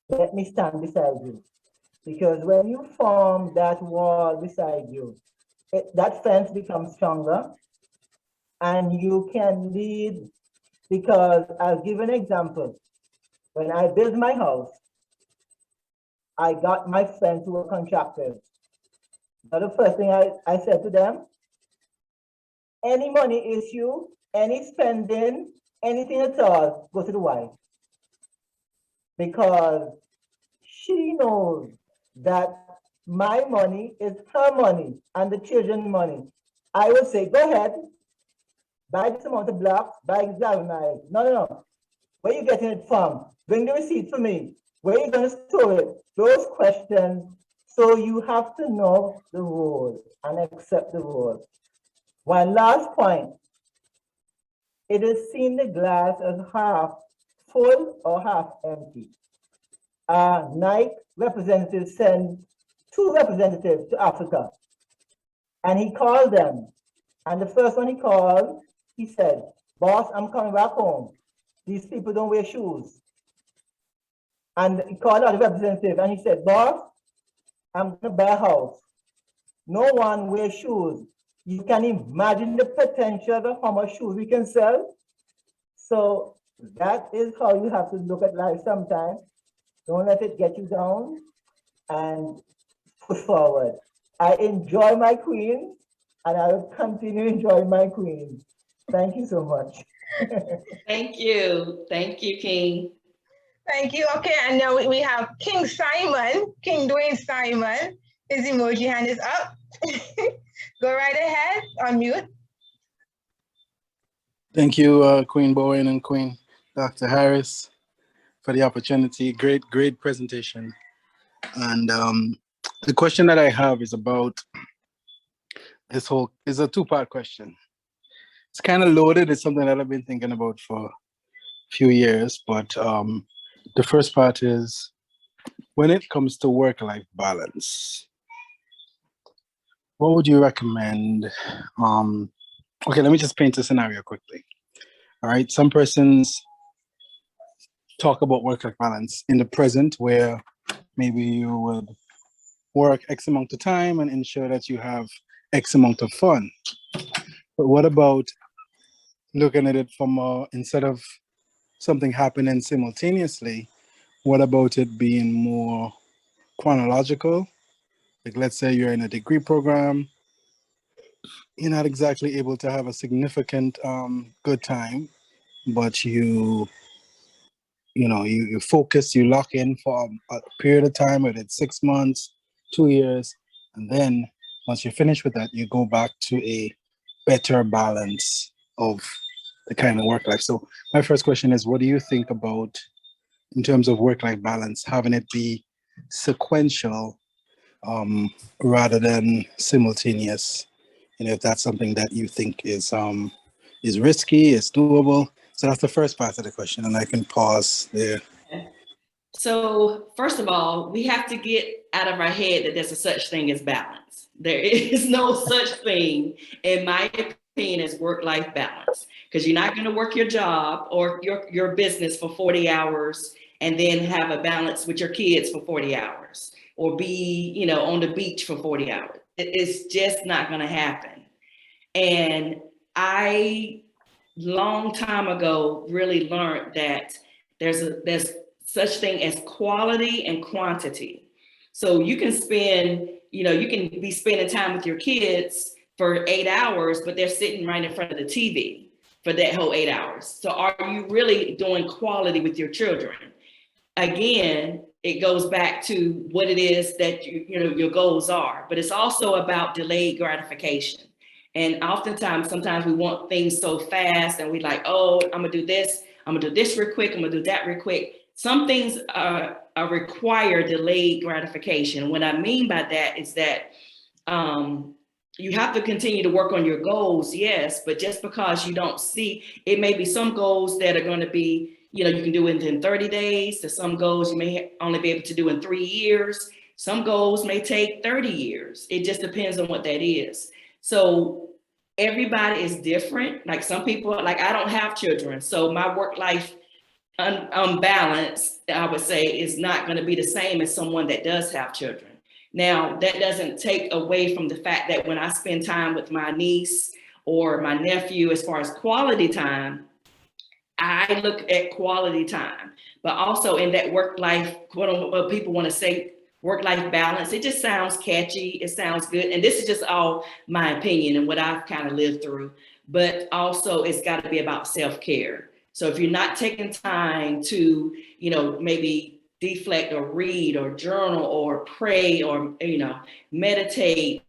let me stand beside you. Because when you form that wall beside you, that fence becomes stronger and you can lead. Because I'll give an example. When I built my house, I got my friends who were contractors. Now the first thing I said to them, any money issue, any spending, anything at all, go to the wife. Because she knows that my money is her money and the children's money. I will say, go ahead, buy this amount of blocks, buy this galvanized. No. Where are you getting it from? Bring the receipt for me. Where are you going to store it? Those questions. So you have to know the rule and accept the rule. One last point. It is seen the glass as half full or half empty. Nike representative sent 2 representatives to Africa. And he called them. And the first one he called, he said, boss, I'm coming back home. These people don't wear shoes. And he called out the representative and he said, boss, I'm going to buy a house. No one wears shoes. You can imagine the potential of how much shoes we can sell. So that is how you have to look at life sometimes. Don't let it get you down and push forward. I enjoy my queen and I will continue enjoying my queen. Thank you so much. Thank you. Thank you, King. Thank you. Okay, and now we have King Simon, King Dwayne Simon. His emoji hand is up. Go right ahead, unmute. Thank you, Queen Bowen and Queen Dr. Harris, for the opportunity. Great presentation. And the question that I have is about is a 2-part question. It's kind of loaded. It's something that I've been thinking about for a few years, but the first part is, when it comes to work-life balance, what would you recommend? Okay, let me just paint a scenario quickly. All right, some persons talk about work-life balance in the present, where maybe you would work X amount of time and ensure that you have X amount of fun. But what about looking at it from instead of something happening simultaneously, what about it being more chronological? Like, let's say you're in a degree program, you're not exactly able to have a significant good time, but you focus, you lock in for a period of time, whether it's 6 months, 2 years, and then once you're finished with that, you go back to a better balance of the kind of work life. So my first question is, what do you think about, in terms of work-life balance, having it be sequential rather than simultaneous? And if that's something that you think is risky, is doable. So that's the first part of the question, and I can pause there. So first of all, we have to get out of our head that there's a such thing as balance. There is no such thing, in my opinion, as work-life balance, because you're not going to work your job or your business for 40 hours and then have a balance with your kids for 40 hours or be, on the beach for 40 hours. It's just not going to happen. And I, long time ago, really learned that there's such thing as quality and quantity. So you can spend, you can be spending time with your kids for 8 hours, but they're sitting right in front of the TV for that whole 8 hours. So are you really doing quality with your children? Again, it goes back to what it is that your goals are, but it's also about delayed gratification. And oftentimes, sometimes we want things so fast and we like, oh, I'm gonna do this real quick, I'm gonna do that real quick. Some things require delayed gratification. What I mean by that is that you have to continue to work on your goals, yes, but just because you don't see, it may be some goals that are going to be, you can do it in 30 days. To some goals you may only be able to do in 3 years. Some goals may take 30 years. It just depends on what that is. So everybody is different. Like some people, like I don't have children, so my work life unbalanced, I would say, is not going to be the same as someone that does have children. Now, that doesn't take away from the fact that when I spend time with my niece or my nephew, as far as quality time, I look at quality time, but also in that work life, what people want to say, work life balance. It just sounds catchy. It sounds good. And this is just all my opinion and what I've kind of lived through. But also, it's got to be about self-care. So if you're not taking time to, maybe deflect or read or journal or pray or, meditate,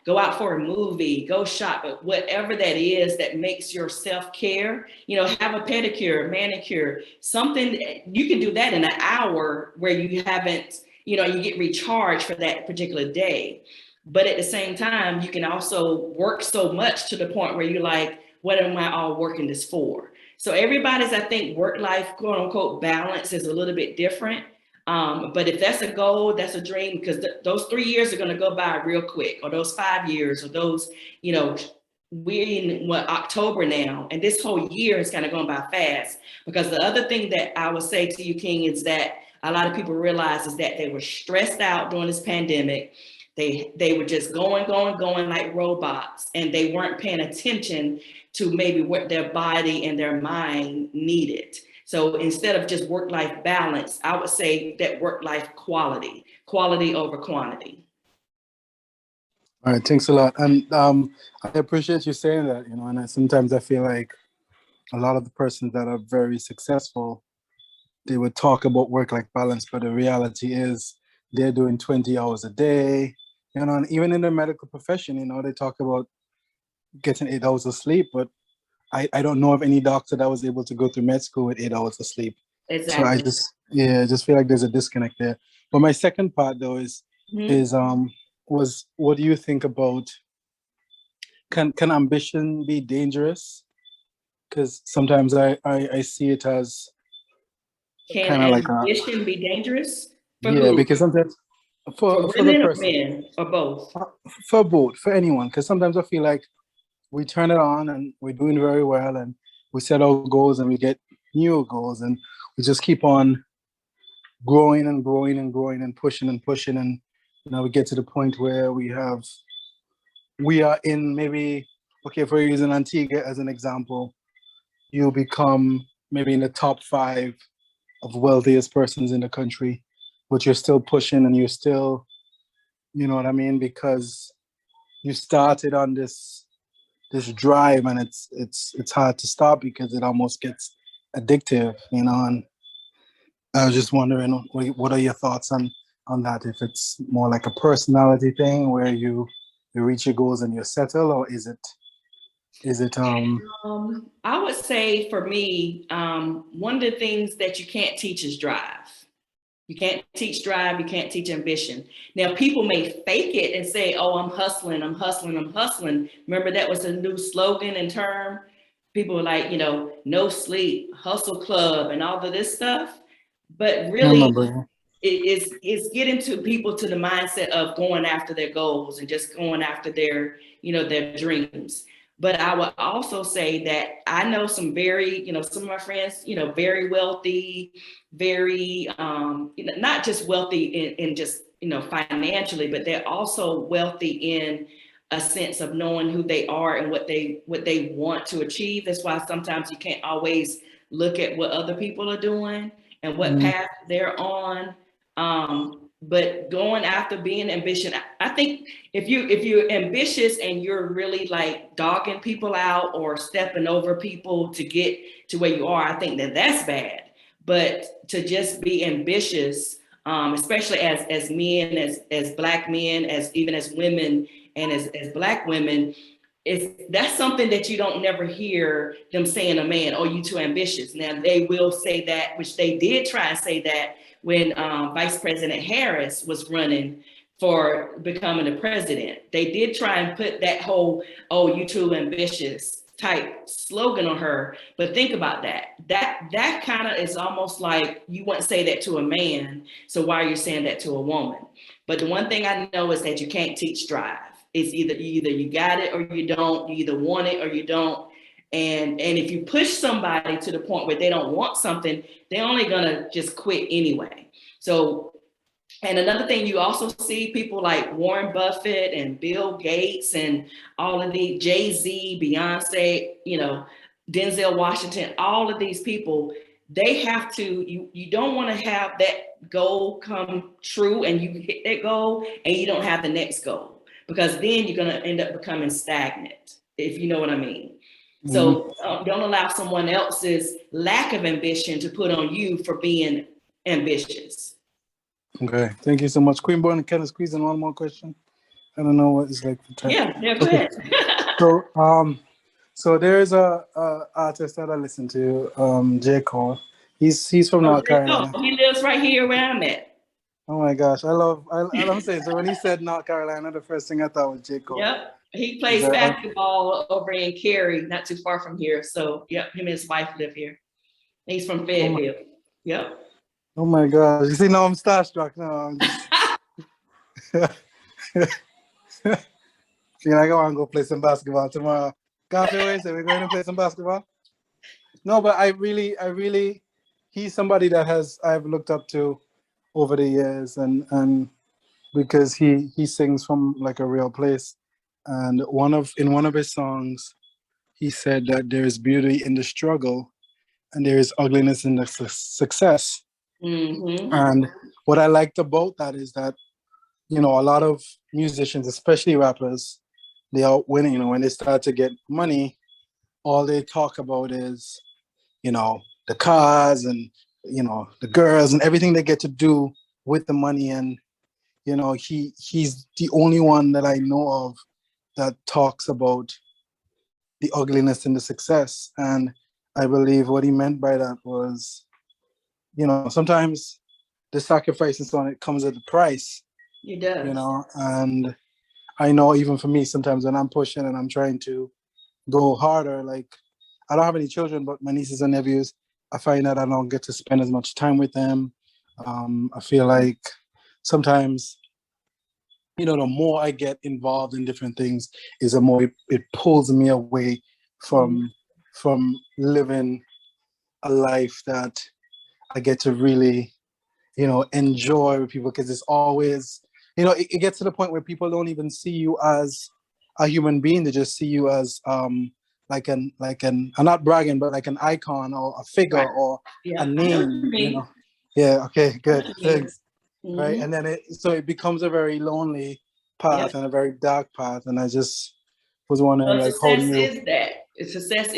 go out for a movie, go shop, whatever that is that makes your self-care, have a pedicure, manicure, something, you can do that in an hour where you haven't, you get recharged for that particular day. But at the same time, you can also work so much to the point where you're like, what am I all working this for? So everybody's, I think, work-life, quote unquote, balance is a little bit different. But if that's a goal, that's a dream, because those 3 years are going to go by real quick, or those 5 years, or those, we're in October now, and this whole year is kind of going by fast. Because the other thing that I would say to you, King, is that a lot of people realize is that they were stressed out during this pandemic. They were just going like robots, and they weren't paying attention to maybe what their body and their mind needed. So instead of just work-life balance, I would say that work-life quality over quantity. All right, thanks a lot. And I appreciate you saying that, and sometimes I feel like a lot of the persons that are very successful, they would talk about work-life balance, but the reality is they're doing 20 hours a day, and even in the medical profession, they talk about getting 8 hours of sleep, but I don't know of any doctor that was able to go through med school with 8 hours of sleep. Exactly. So I just feel like there's a disconnect there. But my second part though is what do you think about, can ambition be dangerous? Because sometimes I see it as kind of like ambition be dangerous? For who? Because sometimes for women the or person, men, or both? For both, for anyone. Because sometimes I feel like we turn it on and we're doing very well, and we set our goals and we get new goals, and we just keep on growing and growing and growing and pushing, and we get to the point where we are in, maybe, okay, for using Antigua as an example, you become maybe in the top 5 of wealthiest persons in the country, but you're still pushing and you're still, you know what I mean, because you started on this drive, and it's hard to stop because it almost gets addictive, and I was just wondering, what are your thoughts on that? If it's more like a personality thing where you reach your goals and you settle, or is it I would say for me, one of the things that you can't teach is drive. You can't teach drive, you can't teach ambition. Now, people may fake it and say, oh, I'm hustling. Remember, that was a new slogan and term. People were like, no sleep, hustle club, and all of this stuff. but I really remember. it's getting to people to the mindset of going after their goals and just going after their, their dreams. But I would also say that I know some very, some of my friends, very wealthy, very, not just wealthy in just, financially, but they're also wealthy in a sense of knowing who they are and what they want to achieve. That's why sometimes you can't always look at what other people are doing and what path they're on. But going after being ambitious, I think if you're ambitious and you're really like dogging people out or stepping over people to get to where you are, I think that's bad. But to just be ambitious, especially as men, as Black men, as even as women, and as Black women, that's something that you don't never hear them saying a man, oh, you too ambitious. Now they will say that, which they did try and say that when Vice President Harris was running for becoming the president. They did try and put that whole, oh, you too ambitious type slogan on her. But think about that. That kind of is almost like you wouldn't say that to a man. So why are you saying that to a woman? But the one thing I know is that you can't teach drive. It's either you got it or you don't. You either want it or you don't. And if you push somebody to the point where they don't want something, they're only gonna just quit anyway. So, and another thing you also see people like Warren Buffett and Bill Gates and all of the Jay-Z, Beyonce, Denzel Washington, all of these people, they have to, you don't want to have that goal come true and you hit that goal and you don't have the next goal, because then you're going to end up becoming stagnant, if you know what I mean. So don't allow someone else's lack of ambition to put on you for being ambitious. Okay, thank you so much. Queen Born, can I squeeze in one more question? I don't know what it's like for time. Yeah, okay. So there's a artist that I listen to, J. Cole. He's from North Carolina. He lives right here where I'm at. Oh my gosh, I'm saying, so when he said North Carolina, the first thing I thought was J. Cole. Yep, he plays basketball over in Cary, not too far from here. So yep, him and his wife live here. He's from Fayetteville. Yep. Oh my gosh, you see, now I'm starstruck now. I'm just... I go play some basketball tomorrow. Coffee, so we're going to play some basketball. No, but I really, he's somebody that I've looked up to over the years, and because he sings from like a real place, and in one of his songs, he said that there is beauty in the struggle, and there is ugliness in the success. Mm-hmm. And what I liked about that is that, a lot of musicians, especially rappers, they are winning. When they start to get money, all they talk about is, the cars and, the girls and everything they get to do with the money. And, he's the only one that I know of that talks about the ugliness and the success. And I believe what he meant by that was, sometimes the sacrifice and so on, it comes at a price. It does. And I know even for me, sometimes when I'm pushing and I'm trying to go harder, like I don't have any children, but my nieces and nephews, I find that I don't get to spend as much time with them. I feel like sometimes, the more I get involved in different things, is the more it pulls me away from living a life that I get to really, enjoy with people, because it's always, it gets to the point where people don't even see you as a human being. They just see you as I'm not bragging, but like an icon or a figure or a name, Yeah, okay, good, thanks. Mm-hmm. Right, and then it becomes a very lonely path and a very dark path, and I just was wondering, like, how do you... Success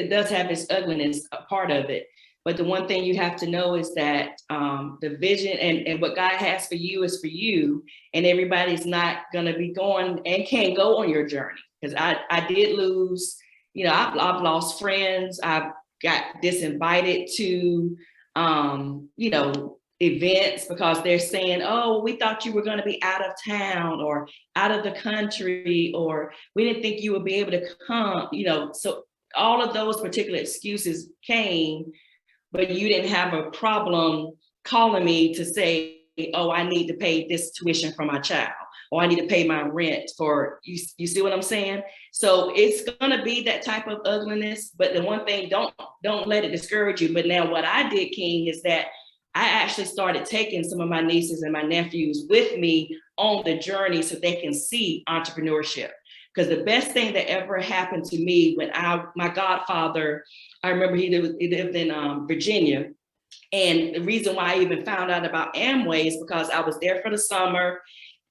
does have its ugliness, a part of it. But the one thing you have to know is that the vision and what God has for you is for you, and everybody's not going to be going and can't go on your journey. Because I did lose, I've lost friends. I've got disinvited to, events because they're saying, oh, we thought you were going to be out of town or out of the country, or we didn't think you would be able to come, so all of those particular excuses came, but you didn't have a problem calling me to say, oh, I need to pay this tuition for my child, or I need to pay my rent for, you see what I'm saying? So it's gonna be that type of ugliness, but the one thing, don't let it discourage you. But now what I did, King, is that I actually started taking some of my nieces and my nephews with me on the journey so they can see entrepreneurship. Because the best thing that ever happened to me when my godfather, I remember he lived in Virginia. And the reason why I even found out about Amway is because I was there for the summer.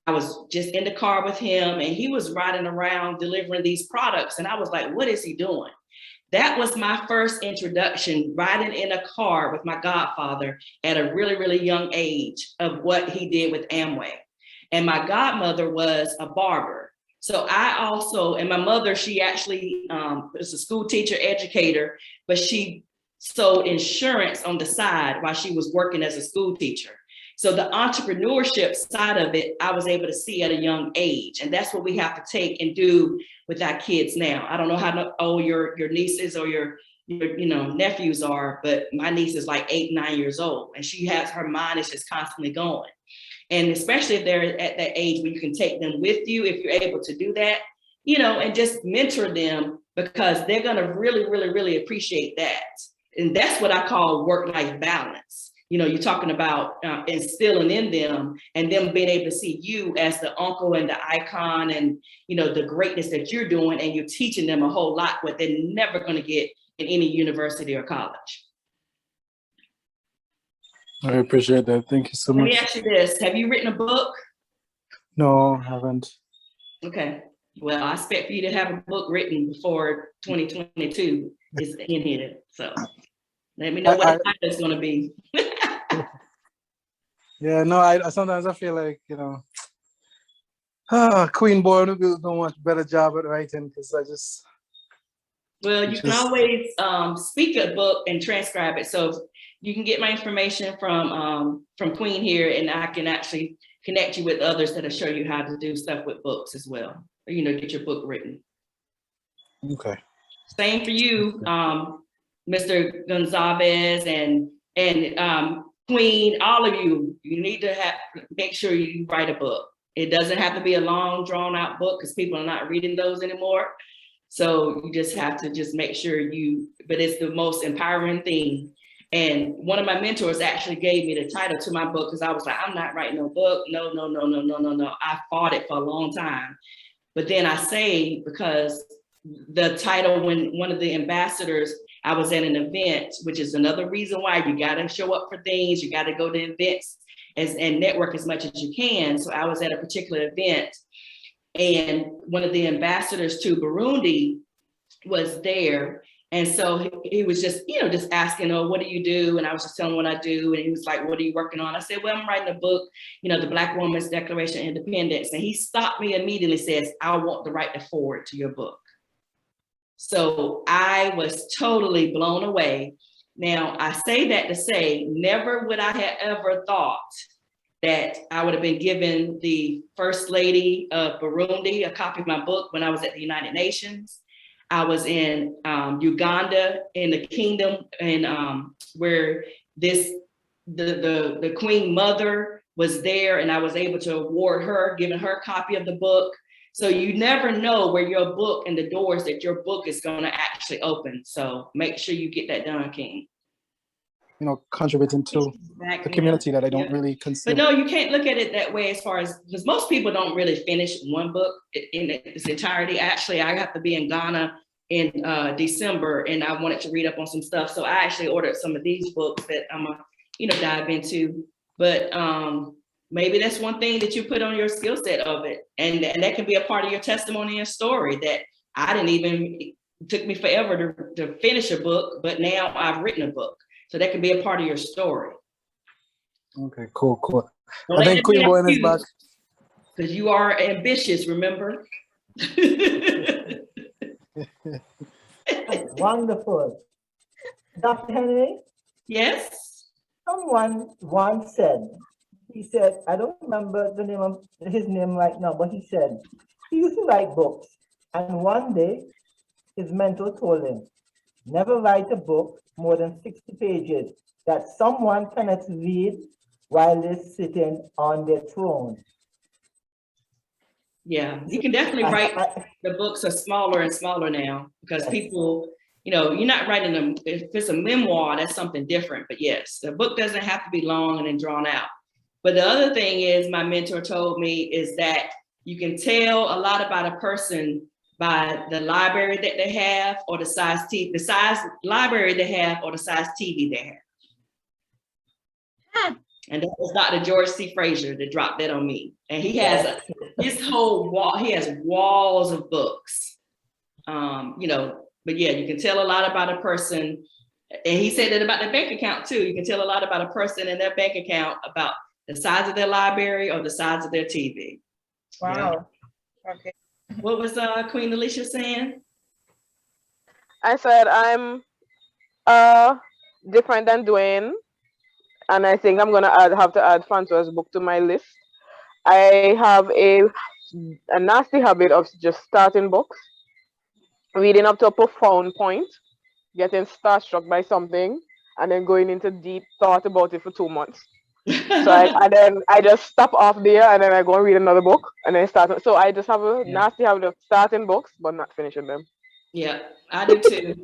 I was just in the car with him and he was riding around delivering these products. And I was like, what is he doing? That was my first introduction, riding in a car with my godfather at a really, really young age of what he did with Amway. And my godmother was a barber. So I also, and my mother, she actually was a school teacher, educator, but she sold insurance on the side while she was working as a school teacher. So the entrepreneurship side of it, I was able to see at a young age. And that's what we have to take and do with our kids now. I don't know how old your nieces or your nephews are, but my niece is like 8, 9 years old, and her mind is just constantly going. And especially if they're at that age where you can take them with you, if you're able to do that, and just mentor them, because they're going to really, really, really appreciate that. And that's what I call work-life balance. You're talking about instilling in them and them being able to see you as the uncle and the icon and, the greatness that you're doing, and you're teaching them a whole lot what they're never going to get in any university or college. I appreciate that. Thank you so much. Let me ask you this. Have you written a book? No, I haven't. Okay. Well, I expect for you to have a book written before 2022 is in here. So let me know what the title is going to be. Yeah, no, I sometimes I feel like, Queen Boy will do a much better job at writing, because I just. Well, you can always speak a book and transcribe it. So you can get my information from Queen here, and I can actually connect you with others that'll show you how to do stuff with books as well. Or, get your book written. Okay. Same for you, Mr. Gonzalez and Queen, all of you. You need to make sure you write a book. It doesn't have to be a long, drawn out book, because people are not reading those anymore. So you just have to make sure but it's the most empowering thing. And one of my mentors actually gave me the title to my book, because I was like, I'm not writing no book. No. I fought it for a long time. But then I say, because the title, when one of the ambassadors, I was at an event, which is another reason why you got to show up for things. You got to go to events and network as much as you can. So I was at a particular event, and one of the ambassadors to Burundi was there. And so he was just asking, oh, what do you do? And I was just telling him what I do. And he was like, what are you working on? I said, well, I'm writing a book, the Black Woman's Declaration of Independence. And he stopped me immediately, says, I want to write the foreword to your book. So I was totally blown away. Now, I say that to say, never would I have ever thought that I would have been given the First Lady of Burundi a copy of my book when I was at the United Nations. I was in Uganda in the kingdom, and where the Queen Mother was there, and I was able to award her, giving her a copy of the book. So you never know where your book and the doors that your book is going to actually open. So make sure you get that done, King. Contributing to the community that I don't really consider. But no, you can't look at it that way, as far as, because most people don't really finish one book in its entirety. Actually, I have to be in Ghana in December, and I wanted to read up on some stuff. So I actually ordered some of these books that I'm gonna dive into. But maybe that's one thing that you put on your skill set of it, and that can be a part of your testimony and story that I didn't even. It took me forever to finish a book, but now I've written a book. So that can be a part of your story. Okay, cool. I think Queen Boy is back. Because you are ambitious, remember? Wonderful. Dr. Henry? Yes? Someone once said, he said, I don't remember the name of his name right now, but he said, he used to write books. And one day, his mentor told him, Never write a book more than 60 pages that someone cannot read while they're sitting on their throne. Yeah, you can definitely write. The books are smaller and smaller now because people, you know, you're not writing them. If it's a memoir, that's something different. But yes, the book doesn't have to be long and then drawn out. But the other thing is, my mentor told me is that you can tell a lot about a person by the library that they have or the size library they have or the size TV they have. And that was Dr. George C. Fraser that dropped that on me. And he has his whole wall, he has walls of books. You know, but yeah, you can tell a lot about a person. And he said that about their bank account too. You can tell a lot about a person and their bank account about the size of their library or the size of their TV. Wow. Yeah. Okay. What was Queen Alicia saying? I said I'm different than Dwayne, and I think I'm gonna have to add Francois' book to my list. I have a nasty habit of just starting books, reading up to a profound point, getting starstruck by something, and then going into deep thought about it for 2 months. So I just stop off there, and then I go and read another book, and then start. So I just have a nasty habit of starting books but not finishing them. Yeah, I do too.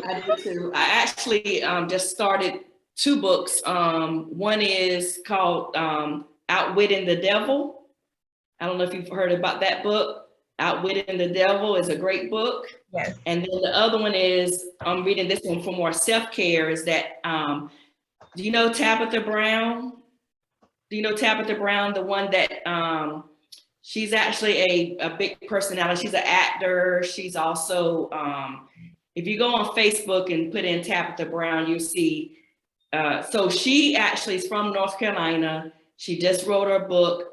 I do too. I actually just started 2 books. One is called Outwitting the Devil. I don't know if you've heard about that book. Outwitting the Devil is a great book. Yes. And then the other one is, I'm reading this one for more self-care, is that, do you know Tabitha Brown? Do you know Tabitha Brown, the one that, she's actually a big personality. She's an actor. She's also, if you go on Facebook and put in Tabitha Brown, you'll see, so she actually is from North Carolina. She just wrote her book.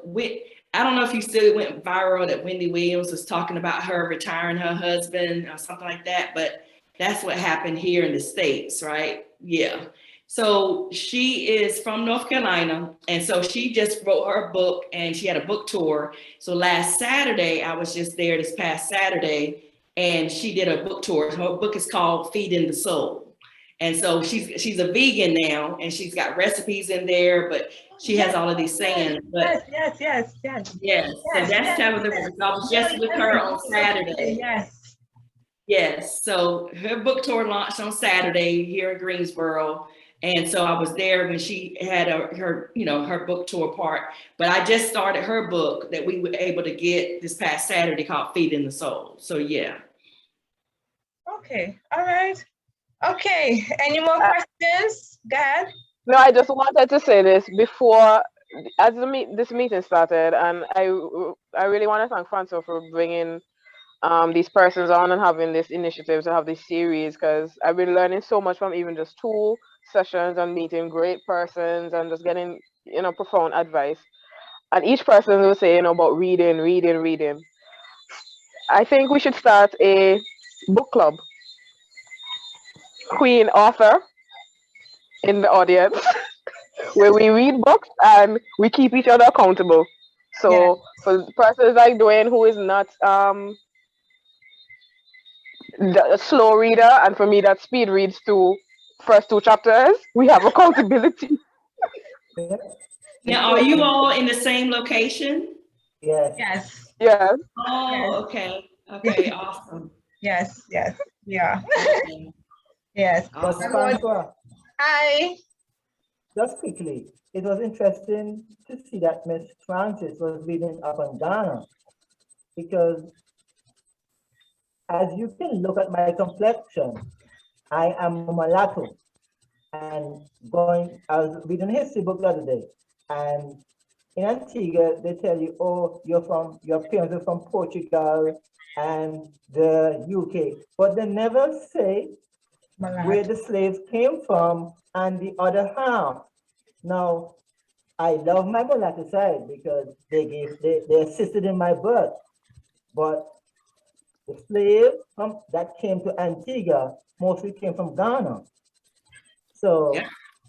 I don't know if you still, it went viral that Wendy Williams was talking about her retiring her husband or something like that, but that's what happened here in the States, right? Yeah. So she is from North Carolina, and so she just wrote her book, and she had a book tour. So last Saturday, I was just there this past Saturday, and she did a book tour. Her book is called Feeding the Soul. And so she's a vegan now, and she's got recipes in there, but she has all of these sayings. But Yes. So that's Tabitha. I was just with her on Saturday. Yes. So her book tour launched on Saturday here in Greensboro. And so I was there when she had her book tour part. But I just started her book that we were able to get this past Saturday called Feeding the Soul. So yeah. Okay. All right. Okay. Any more questions? Go ahead. No, I just wanted to say this before, as this meeting started, and I really want to thank Francois for bringing these persons on and having this initiative to have this series, because I've been learning so much from even just 2 sessions and meeting great persons and just getting profound advice. And each person will say about reading. I think we should start a book club. Queen author in the audience where we read books and we keep each other accountable. So for persons like Dwayne, who is not the slow reader, and for me that speed reads to first 2 chapters, we have accountability. Now, are you all in the same location? Yes. Oh, okay. Okay, awesome. Yes. Yeah. Yes. Awesome. Hi. Just quickly, it was interesting to see that Miss Francis was reading up on Ghana, because as you can look at my complexion, I am a mulatto. And I was reading a history book the other day, and in Antigua, they tell you, oh, your parents are from Portugal and the UK, but they never say where the slaves came from and the other half. Now, I love my mulatto side because they assisted in my birth, but the slaves that came to Antigua mostly came from Ghana. So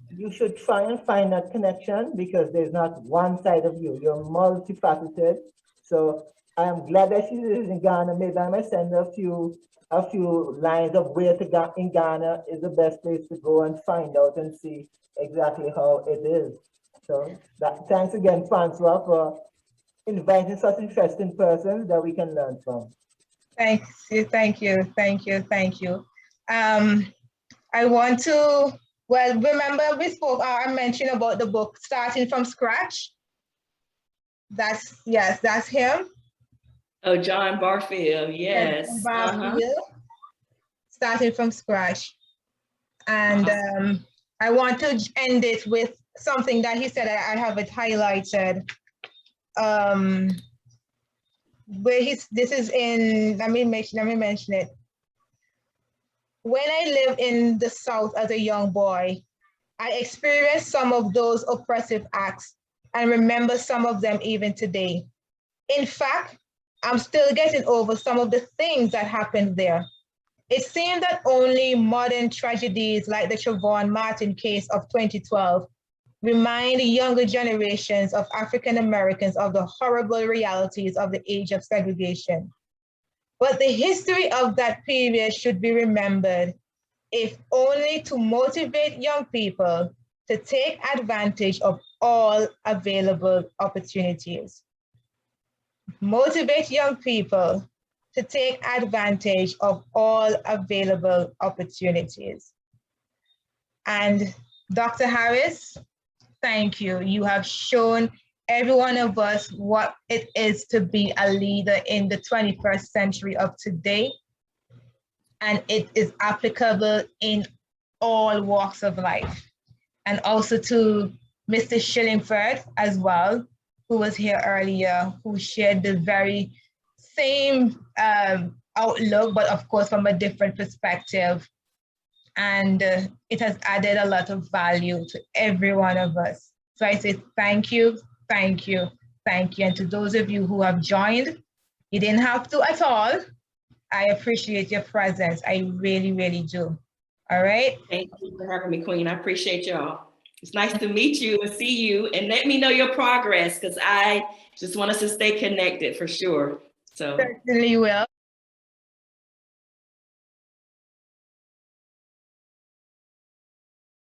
you should try and find that connection, because there's not one side of you. You're multifaceted. So I am glad that she lives in Ghana. Maybe I might send her a few lines of where to go in Ghana is the best place to go and find out and see exactly how it is. So thanks again, Francois, for inviting such interesting persons that we can learn from. Thank you, thank you, thank you, thank you. I want to, well, remember we spoke, I mentioned about the book, Starting from Scratch. Yes, that's him. Oh, John Barfield, yes. Barfield, Starting from Scratch. And I want to end it with something that he said, I have it highlighted. Where this is in, let me mention it. When I lived in the South as a young boy, I experienced some of those oppressive acts and remember some of them even today. In fact, I'm still getting over some of the things that happened there. It seemed that only modern tragedies like the Trayvon Martin case of 2012 remind younger generations of African Americans of the horrible realities of the age of segregation. But the history of that period should be remembered, if only to motivate young people to take advantage of all available opportunities. Motivate young people to take advantage of all available opportunities. And Dr. Harris, thank you. You have shown every one of us what it is to be a leader in the 21st century of today. And it is applicable in all walks of life. And also to Mr. Shillingford as well, who was here earlier, who shared the very same outlook, but of course from a different perspective. And it has added a lot of value to every one of us. So I say thank you, thank you, thank you. And to those of you who have joined, you didn't have to at all. I appreciate your presence. I really, really do. All right. Thank you for having me, Queen. I appreciate y'all. It's nice to meet you and see you, and let me know your progress, because I just want us to stay connected for sure. So Certainly will.